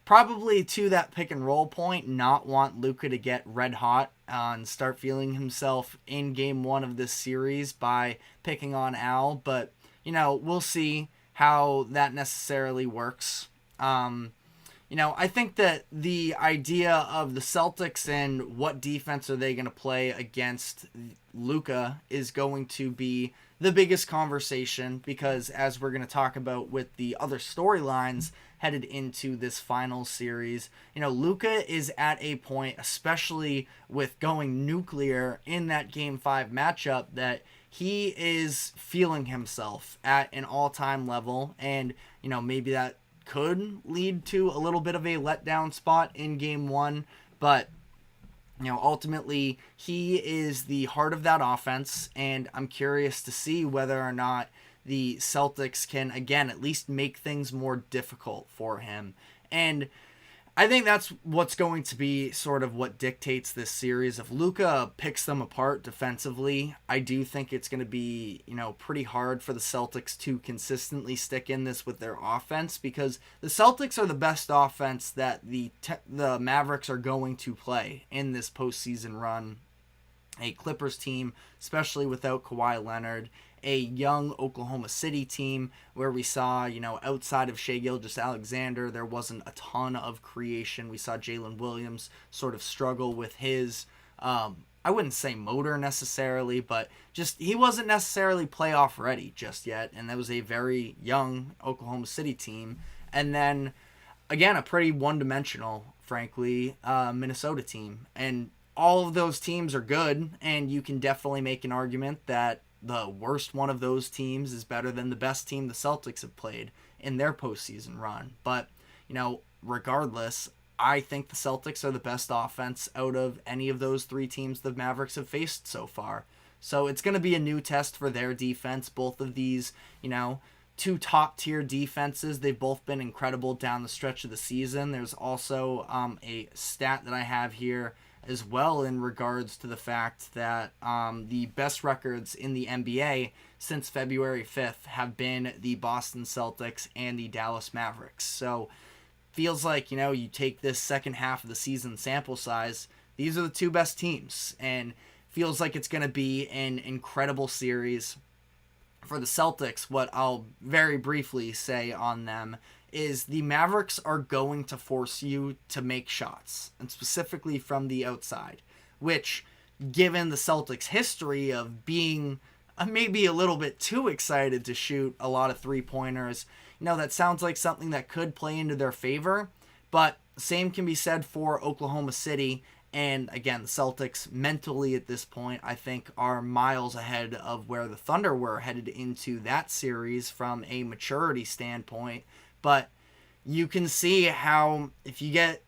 probably to that pick and roll point, not want Luka to get red hot and start feeling himself in game 1 of this series by picking on Al. But, we'll see how that necessarily works. I think that the idea of the Celtics and what defense are they going to play against Luka is going to be the biggest conversation, because as we're going to talk about with the other storylines headed into this final series, Luka is at a point, especially with going nuclear in that game 5 matchup, that he is feeling himself at an all-time level, and maybe that could lead to a little bit of a letdown spot in game 1, but ultimately he is the heart of that offense, and I'm curious to see whether or not the Celtics can, again, at least make things more difficult for him. And I think that's what's going to be sort of what dictates this series. If Luka picks them apart defensively, I do think it's going to be, pretty hard for the Celtics to consistently stick in this with their offense, because the Celtics are the best offense that the Mavericks are going to play in this postseason run. A Clippers team, especially without Kawhi Leonard, a young Oklahoma City team where we saw, outside of Shai Gilgeous-Alexander, there wasn't a ton of creation. We saw Jalen Williams sort of struggle with his, I wouldn't say motor necessarily, but just he wasn't necessarily playoff ready just yet. And that was a very young Oklahoma City team. And then, again, a pretty one-dimensional, frankly, Minnesota team. And all of those teams are good, and you can definitely make an argument that the worst one of those teams is better than the best team the Celtics have played in their postseason run. But, regardless, I think the Celtics are the best offense out of any of those 3 teams the Mavericks have faced so far. So it's going to be a new test for their defense. Both of these, 2 top-tier defenses, they've both been incredible down the stretch of the season. There's also a stat that I have here as well in regards to the fact that the best records in the NBA since February 5th have been the Boston Celtics and the Dallas Mavericks. So feels like, you take this second half of the season sample size, these are the 2 best teams, and feels like it's going to be an incredible series. For the Celtics, what I'll very briefly say on them is the Mavericks are going to force you to make shots, and specifically from the outside, which, given the Celtics' history of being maybe a little bit too excited to shoot a lot of three-pointers, that sounds like something that could play into their favor, but same can be said for Oklahoma City. And again, the Celtics mentally at this point, I think, are miles ahead of where the Thunder were headed into that series from a maturity standpoint. But you can see how if you get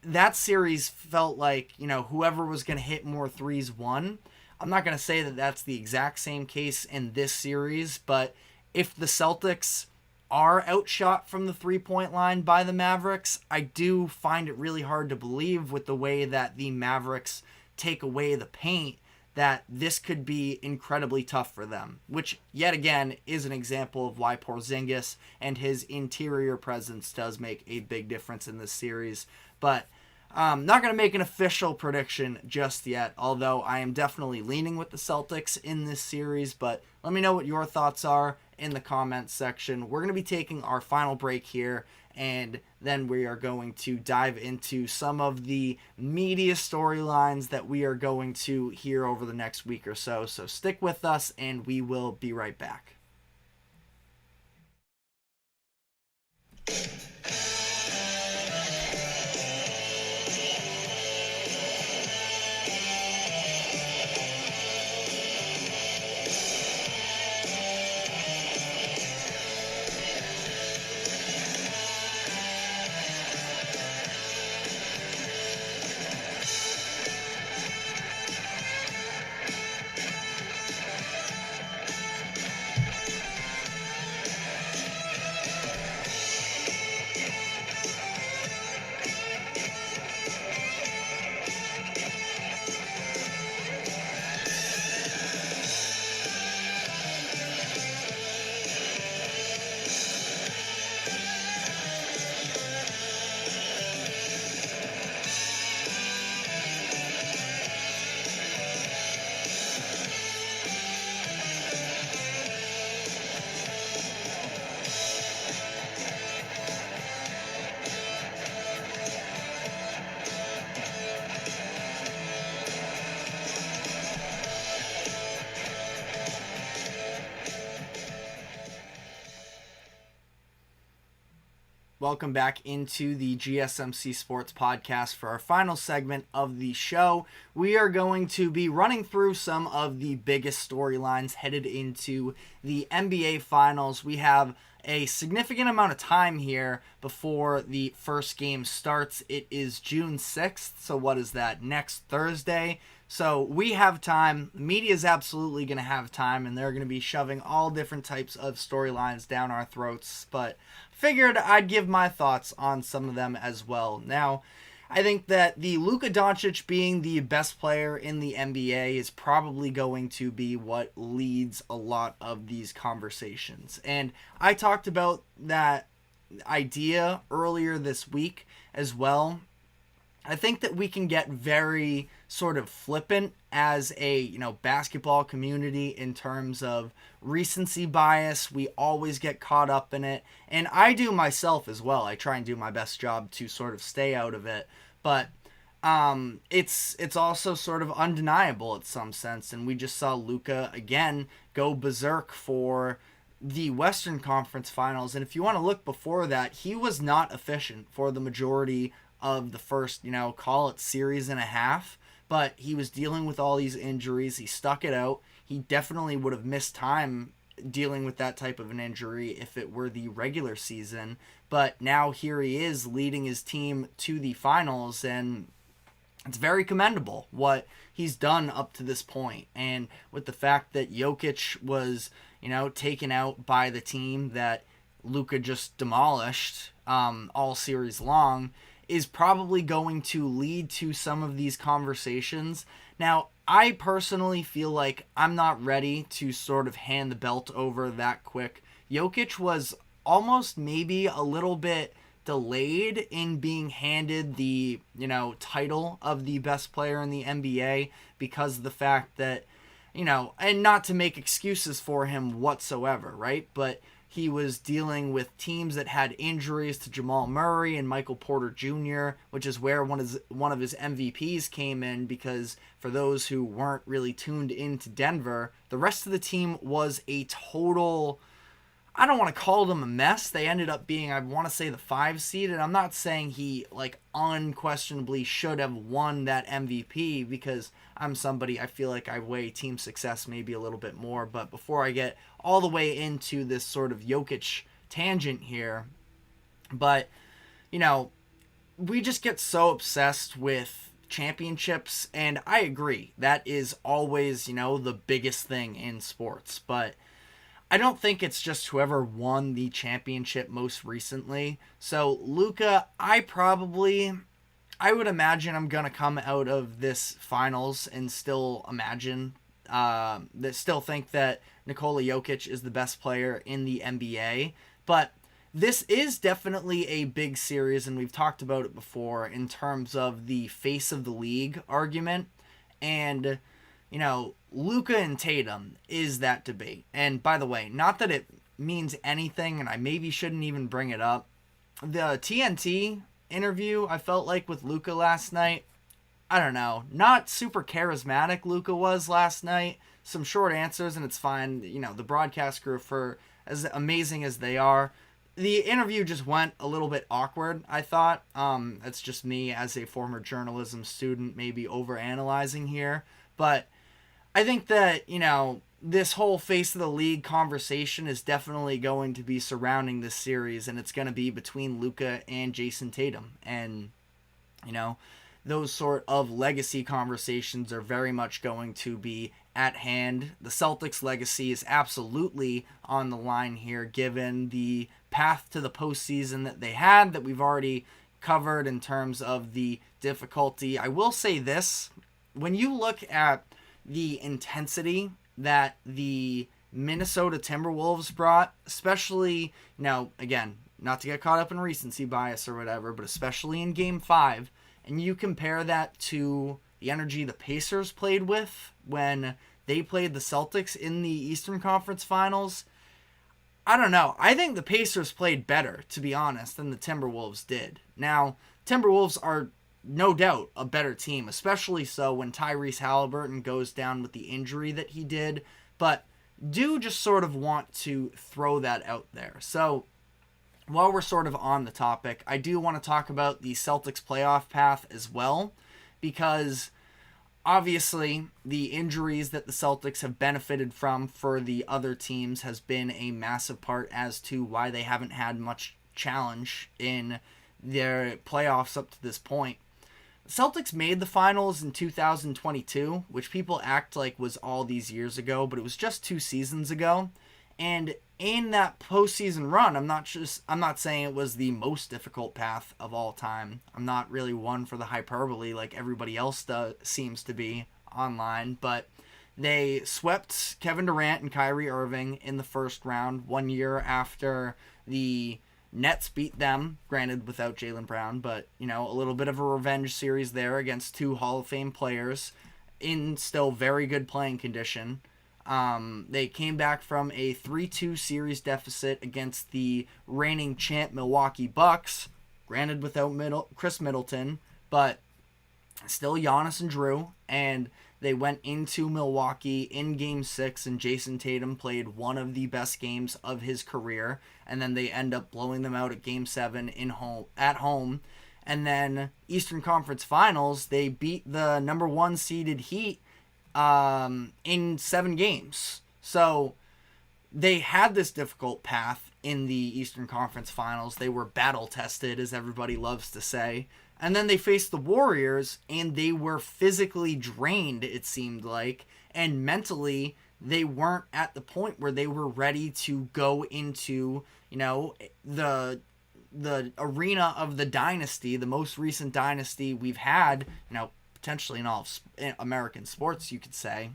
that series felt like, whoever was going to hit more threes won. I'm not going to say that that's the exact same case in this series, but if the Celtics are outshot from the three-point line by the Mavericks, I do find it really hard to believe with the way that the Mavericks take away the paint that this could be incredibly tough for them, which yet again is an example of why Porzingis and his interior presence does make a big difference in this series. But Not going to make an official prediction just yet, although I am definitely leaning with the Celtics in this series, but let me know what your thoughts are in the comments section. We're going to be taking our final break here, and then we are going to dive into some of the media storylines that we are going to hear over the next week or so. So stick with us, and we will be right back. Welcome back into the GSMC Sports Podcast for our final segment of the show. We are going to be running through some of the biggest storylines headed into the NBA Finals. We have a significant amount of time here before the first game starts. It is June 6th, so what is that, next Thursday? So we have time. The media is absolutely going to have time, and they're going to be shoving all different types of storylines down our throats, but figured I'd give my thoughts on some of them as well. Now, I think that the Luka Doncic being the best player in the NBA is probably going to be what leads a lot of these conversations. And I talked about that idea earlier this week as well. I think that we can get very sort of flippant as a, basketball community in terms of recency bias. We always get caught up in it, and I do myself as well. I try and do my best job to sort of stay out of it, but it's also sort of undeniable in some sense, and we just saw Luka again go berserk for the Western Conference Finals. And if you want to look before that, he was not efficient for the majority of the first, call it series and a half, but he was dealing with all these injuries. He stuck it out. He definitely would have missed time dealing with that type of an injury if it were the regular season, but now here he is leading his team to the finals, and it's very commendable what he's done up to this point. And with the fact that Jokic was, taken out by the team that Luka just demolished all series long, is probably going to lead to some of these conversations. Now, I personally feel like I'm not ready to sort of hand the belt over that quick. Jokic was almost maybe a little bit delayed in being handed the, title of the best player in the NBA because of the fact that, and not to make excuses for him whatsoever, right? But he was dealing with teams that had injuries to Jamal Murray and Michael Porter Jr., which is where one of his MVPs came in, because for those who weren't really tuned into Denver, the rest of the team was a total, I don't want to call them a mess. They ended up being, I want to say, the 5 seed, and I'm not saying he unquestionably should have won that MVP, because I'm somebody, I feel like I weigh team success maybe a little bit more. But before I get all the way into this sort of Jokic tangent here, but we just get so obsessed with championships, and I agree that is always the biggest thing in sports, but I don't think it's just whoever won the championship most recently. So Luka, I would imagine I'm going to come out of this finals and still still think that Nikola Jokic is the best player in the NBA. But this is definitely a big series, and we've talked about it before in terms of the face of the league argument. And, Luka and Tatum is that debate. And by the way, not that it means anything, and I maybe shouldn't even bring it up. The TNT interview, I felt like, with Luka last night, I don't know, not super charismatic Luka was last night. Some short answers, and it's fine. The broadcast crew, for as amazing as they are, the interview just went a little bit awkward, I thought. That's just me as a former journalism student maybe overanalyzing here. But I think that, this whole face of the league conversation is definitely going to be surrounding this series, and it's going to be between Luka and Jason Tatum. And, those sort of legacy conversations are very much going to be at hand. The Celtics' legacy is absolutely on the line here, given the path to the postseason that they had, that we've already covered in terms of the difficulty. I will say this, when you look at the intensity that the Minnesota Timberwolves brought, especially, again, not to get caught up in recency bias or whatever, but especially in Game 5, and you compare that to the energy the Pacers played with when they played the Celtics in the Eastern Conference Finals, I don't know. I think the Pacers played better, to be honest, than the Timberwolves did. Now, Timberwolves are no doubt a better team, especially so when Tyrese Halliburton goes down with the injury that he did, but do just sort of want to throw that out there. So, while we're sort of on the topic, I do want to talk about the Celtics playoff path as well, because obviously the injuries that the Celtics have benefited from for the other teams has been a massive part as to why they haven't had much challenge in their playoffs up to this point. The Celtics made the finals in 2022, which people act like was all these years ago, but it was just 2 seasons ago. And in that postseason run, I'm not saying it was the most difficult path of all time. I'm not really one for the hyperbole like everybody else seems to be online, but they swept Kevin Durant and Kyrie Irving in the first round 1 year after the Nets beat them, granted without Jaylen Brown, but, a little bit of a revenge series there against 2 Hall of Fame players in still very good playing condition. They came back from a 3-2 series deficit against the reigning champ Milwaukee Bucks, granted without Chris Middleton, but still Giannis and Drew, and they went into Milwaukee in Game 6, and Jason Tatum played one of the best games of his career, and then they end up blowing them out at Game 7 at home. And then Eastern Conference Finals, they beat the number 1 seeded Heat in 7 games. So they had this difficult path in the Eastern Conference Finals. They were battle tested, as everybody loves to say. And then they faced the Warriors, and they were physically drained, it seemed like. And mentally, they weren't at the point where they were ready to go into, the arena of the dynasty, the most recent dynasty we've had, potentially in all of American sports, you could say.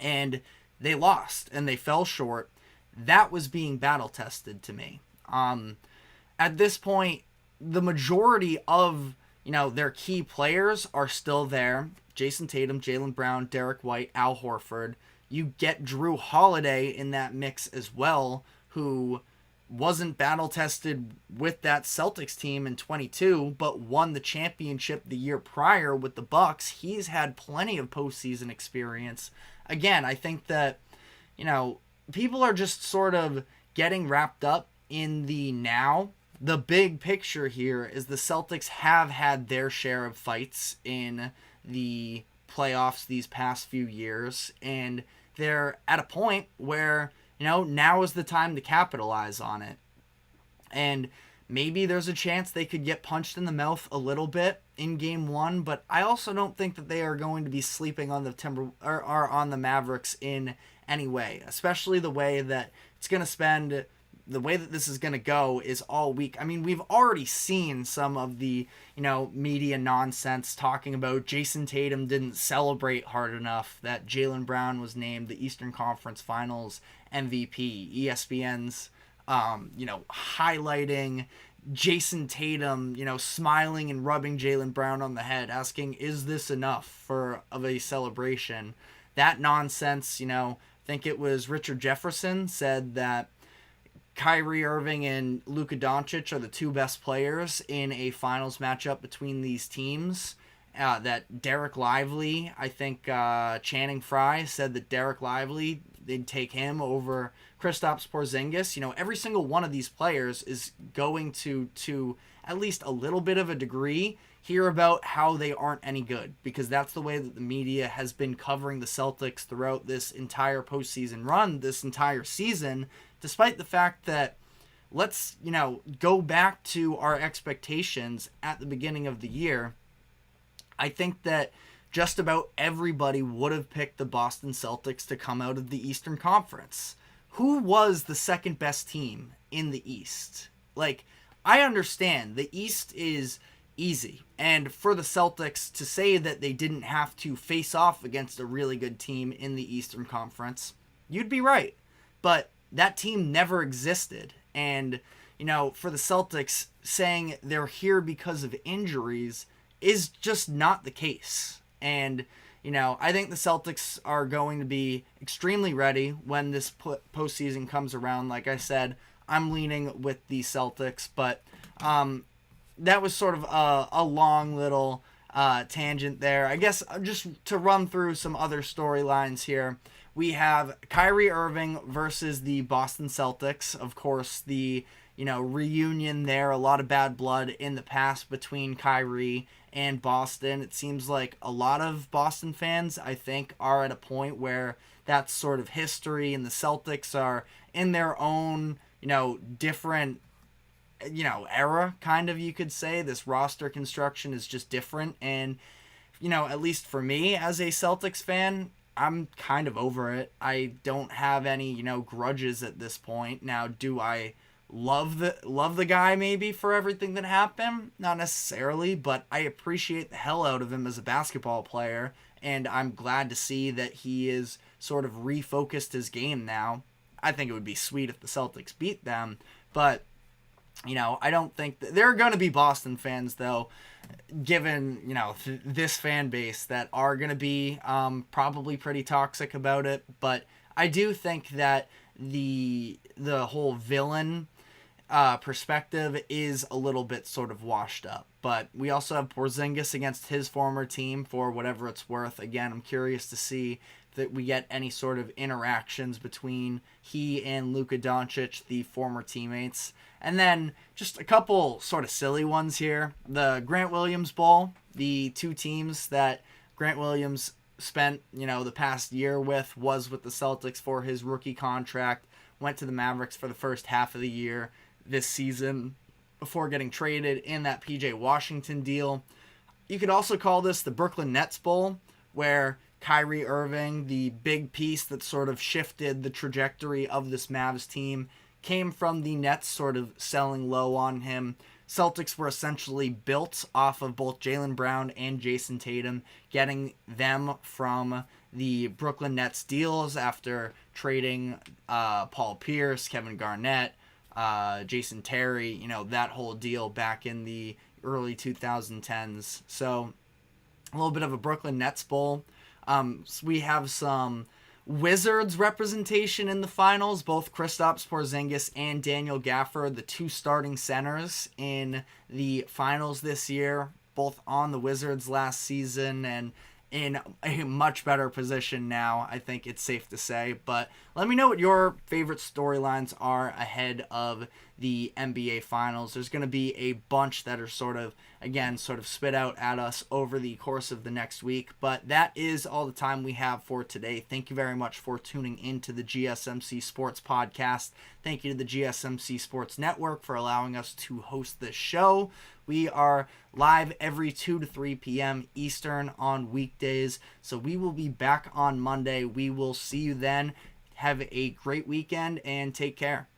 And they lost, and they fell short. That was being battle tested to me. At this point, the majority of, their key players are still there. Jason Tatum, Jaylen Brown, Derek White, Al Horford. You get Drew Holiday in that mix as well, who wasn't battle tested with that Celtics team in 22, but won the championship the year prior with the Bucks. He's had plenty of postseason experience. Again, I think that, people are just sort of getting wrapped up in the now. The big picture here is the Celtics have had their share of fights in the playoffs these past few years, and they're at a point where, now is the time to capitalize on it. And maybe there's a chance they could get punched in the mouth a little bit in Game 1, but I also don't think that they are going to be sleeping on the Mavericks in any way, especially the way that the way that this is going to go is all week. I mean, we've already seen some of the, media nonsense talking about Jason Tatum didn't celebrate hard enough, that Jaylen Brown was named the Eastern Conference Finals MVP. ESPN's highlighting Jason Tatum, smiling and rubbing Jaylen Brown on the head, asking, is this enough of a celebration? That nonsense, I think it was Richard Jefferson said that Kyrie Irving and Luka Doncic are the two best players in a finals matchup between these teams. That Dereck Lively, I think Channing Frye said that Dereck Lively, they'd take him over Kristaps Porzingis. Every single one of these players is going to at least a little bit of a degree hear about how they aren't any good, because that's the way that the media has been covering the Celtics throughout this entire postseason run, this entire season, despite the fact that, let's, go back to our expectations at the beginning of the year. I think that just about everybody would have picked the Boston Celtics to come out of the Eastern Conference. Who was the second best team in the East? I understand the East is easy, and for the Celtics to say that they didn't have to face off against a really good team in the Eastern Conference, you'd be right. But that team never existed. And, for the Celtics saying they're here because of injuries is just not the case. And, I think the Celtics are going to be extremely ready when this postseason comes around. Like I said, I'm leaning with the Celtics, but that was sort of a long little tangent there. I guess just to run through some other storylines here. We have Kyrie Irving versus the Boston Celtics. Of course, the reunion there. A lot of bad blood in the past between Kyrie and Boston. It seems like a lot of Boston fans, I think, are at a point where that's sort of history, and the Celtics are in their own, different, era, kind of, you could say. This roster construction is just different, and, at least for me as a Celtics fan, I'm kind of over it. I don't have any, grudges at this point. Now, do I love the guy maybe for everything that happened? Not necessarily, but I appreciate the hell out of him as a basketball player, and I'm glad to see that he is sort of refocused his game now. I think it would be sweet if the Celtics beat them, but I don't think there are going to be Boston fans, though, given, this fan base, that are going to be probably pretty toxic about it. But I do think that the whole villain perspective is a little bit sort of washed up. But we also have Porzingis against his former team, for whatever it's worth. Again, I'm curious to see that we get any sort of interactions between he and Luka Doncic, the former teammates. And then just a couple sort of silly ones here. The Grant Williams Bowl, the two teams that Grant Williams spent, the past year was with the Celtics for his rookie contract, went to the Mavericks for the first half of the year this season before getting traded in that PJ Washington deal. You could also call this the Brooklyn Nets Bowl, where Kyrie Irving, the big piece that sort of shifted the trajectory of this Mavs team, came from the Nets sort of selling low on him. Celtics were essentially built off of both Jaylen Brown and Jason Tatum, getting them from the Brooklyn Nets deals after trading Paul Pierce, Kevin Garnett, Jason Terry, that whole deal back in the early 2010s. So a little bit of a Brooklyn Nets Bowl. So we have some Wizards representation in the finals. Both Kristaps Porzingis and Daniel Gafford, the two starting centers in the finals this year, both on the Wizards last season and in a much better position now, I think it's safe to say. But let me know what your favorite storylines are ahead of the NBA Finals. There's going to be a bunch that are sort of spit out at us over the course of the next week. But that is all the time we have for today. Thank you very much for tuning into the GSMC Sports Podcast. Thank you to the GSMC Sports Network for allowing us to host this show. We are live every 2 to 3 p.m. Eastern on weekdays. So we will be back on Monday. We will see you then. Have a great weekend and take care.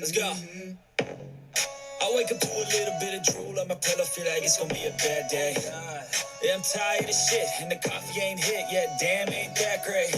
Let's go. I wake up to a little bit of drool on my pillow, feel like it's gonna be a bad day. Yeah, I'm tired of shit, and the coffee ain't hit yet. Damn, ain't that great.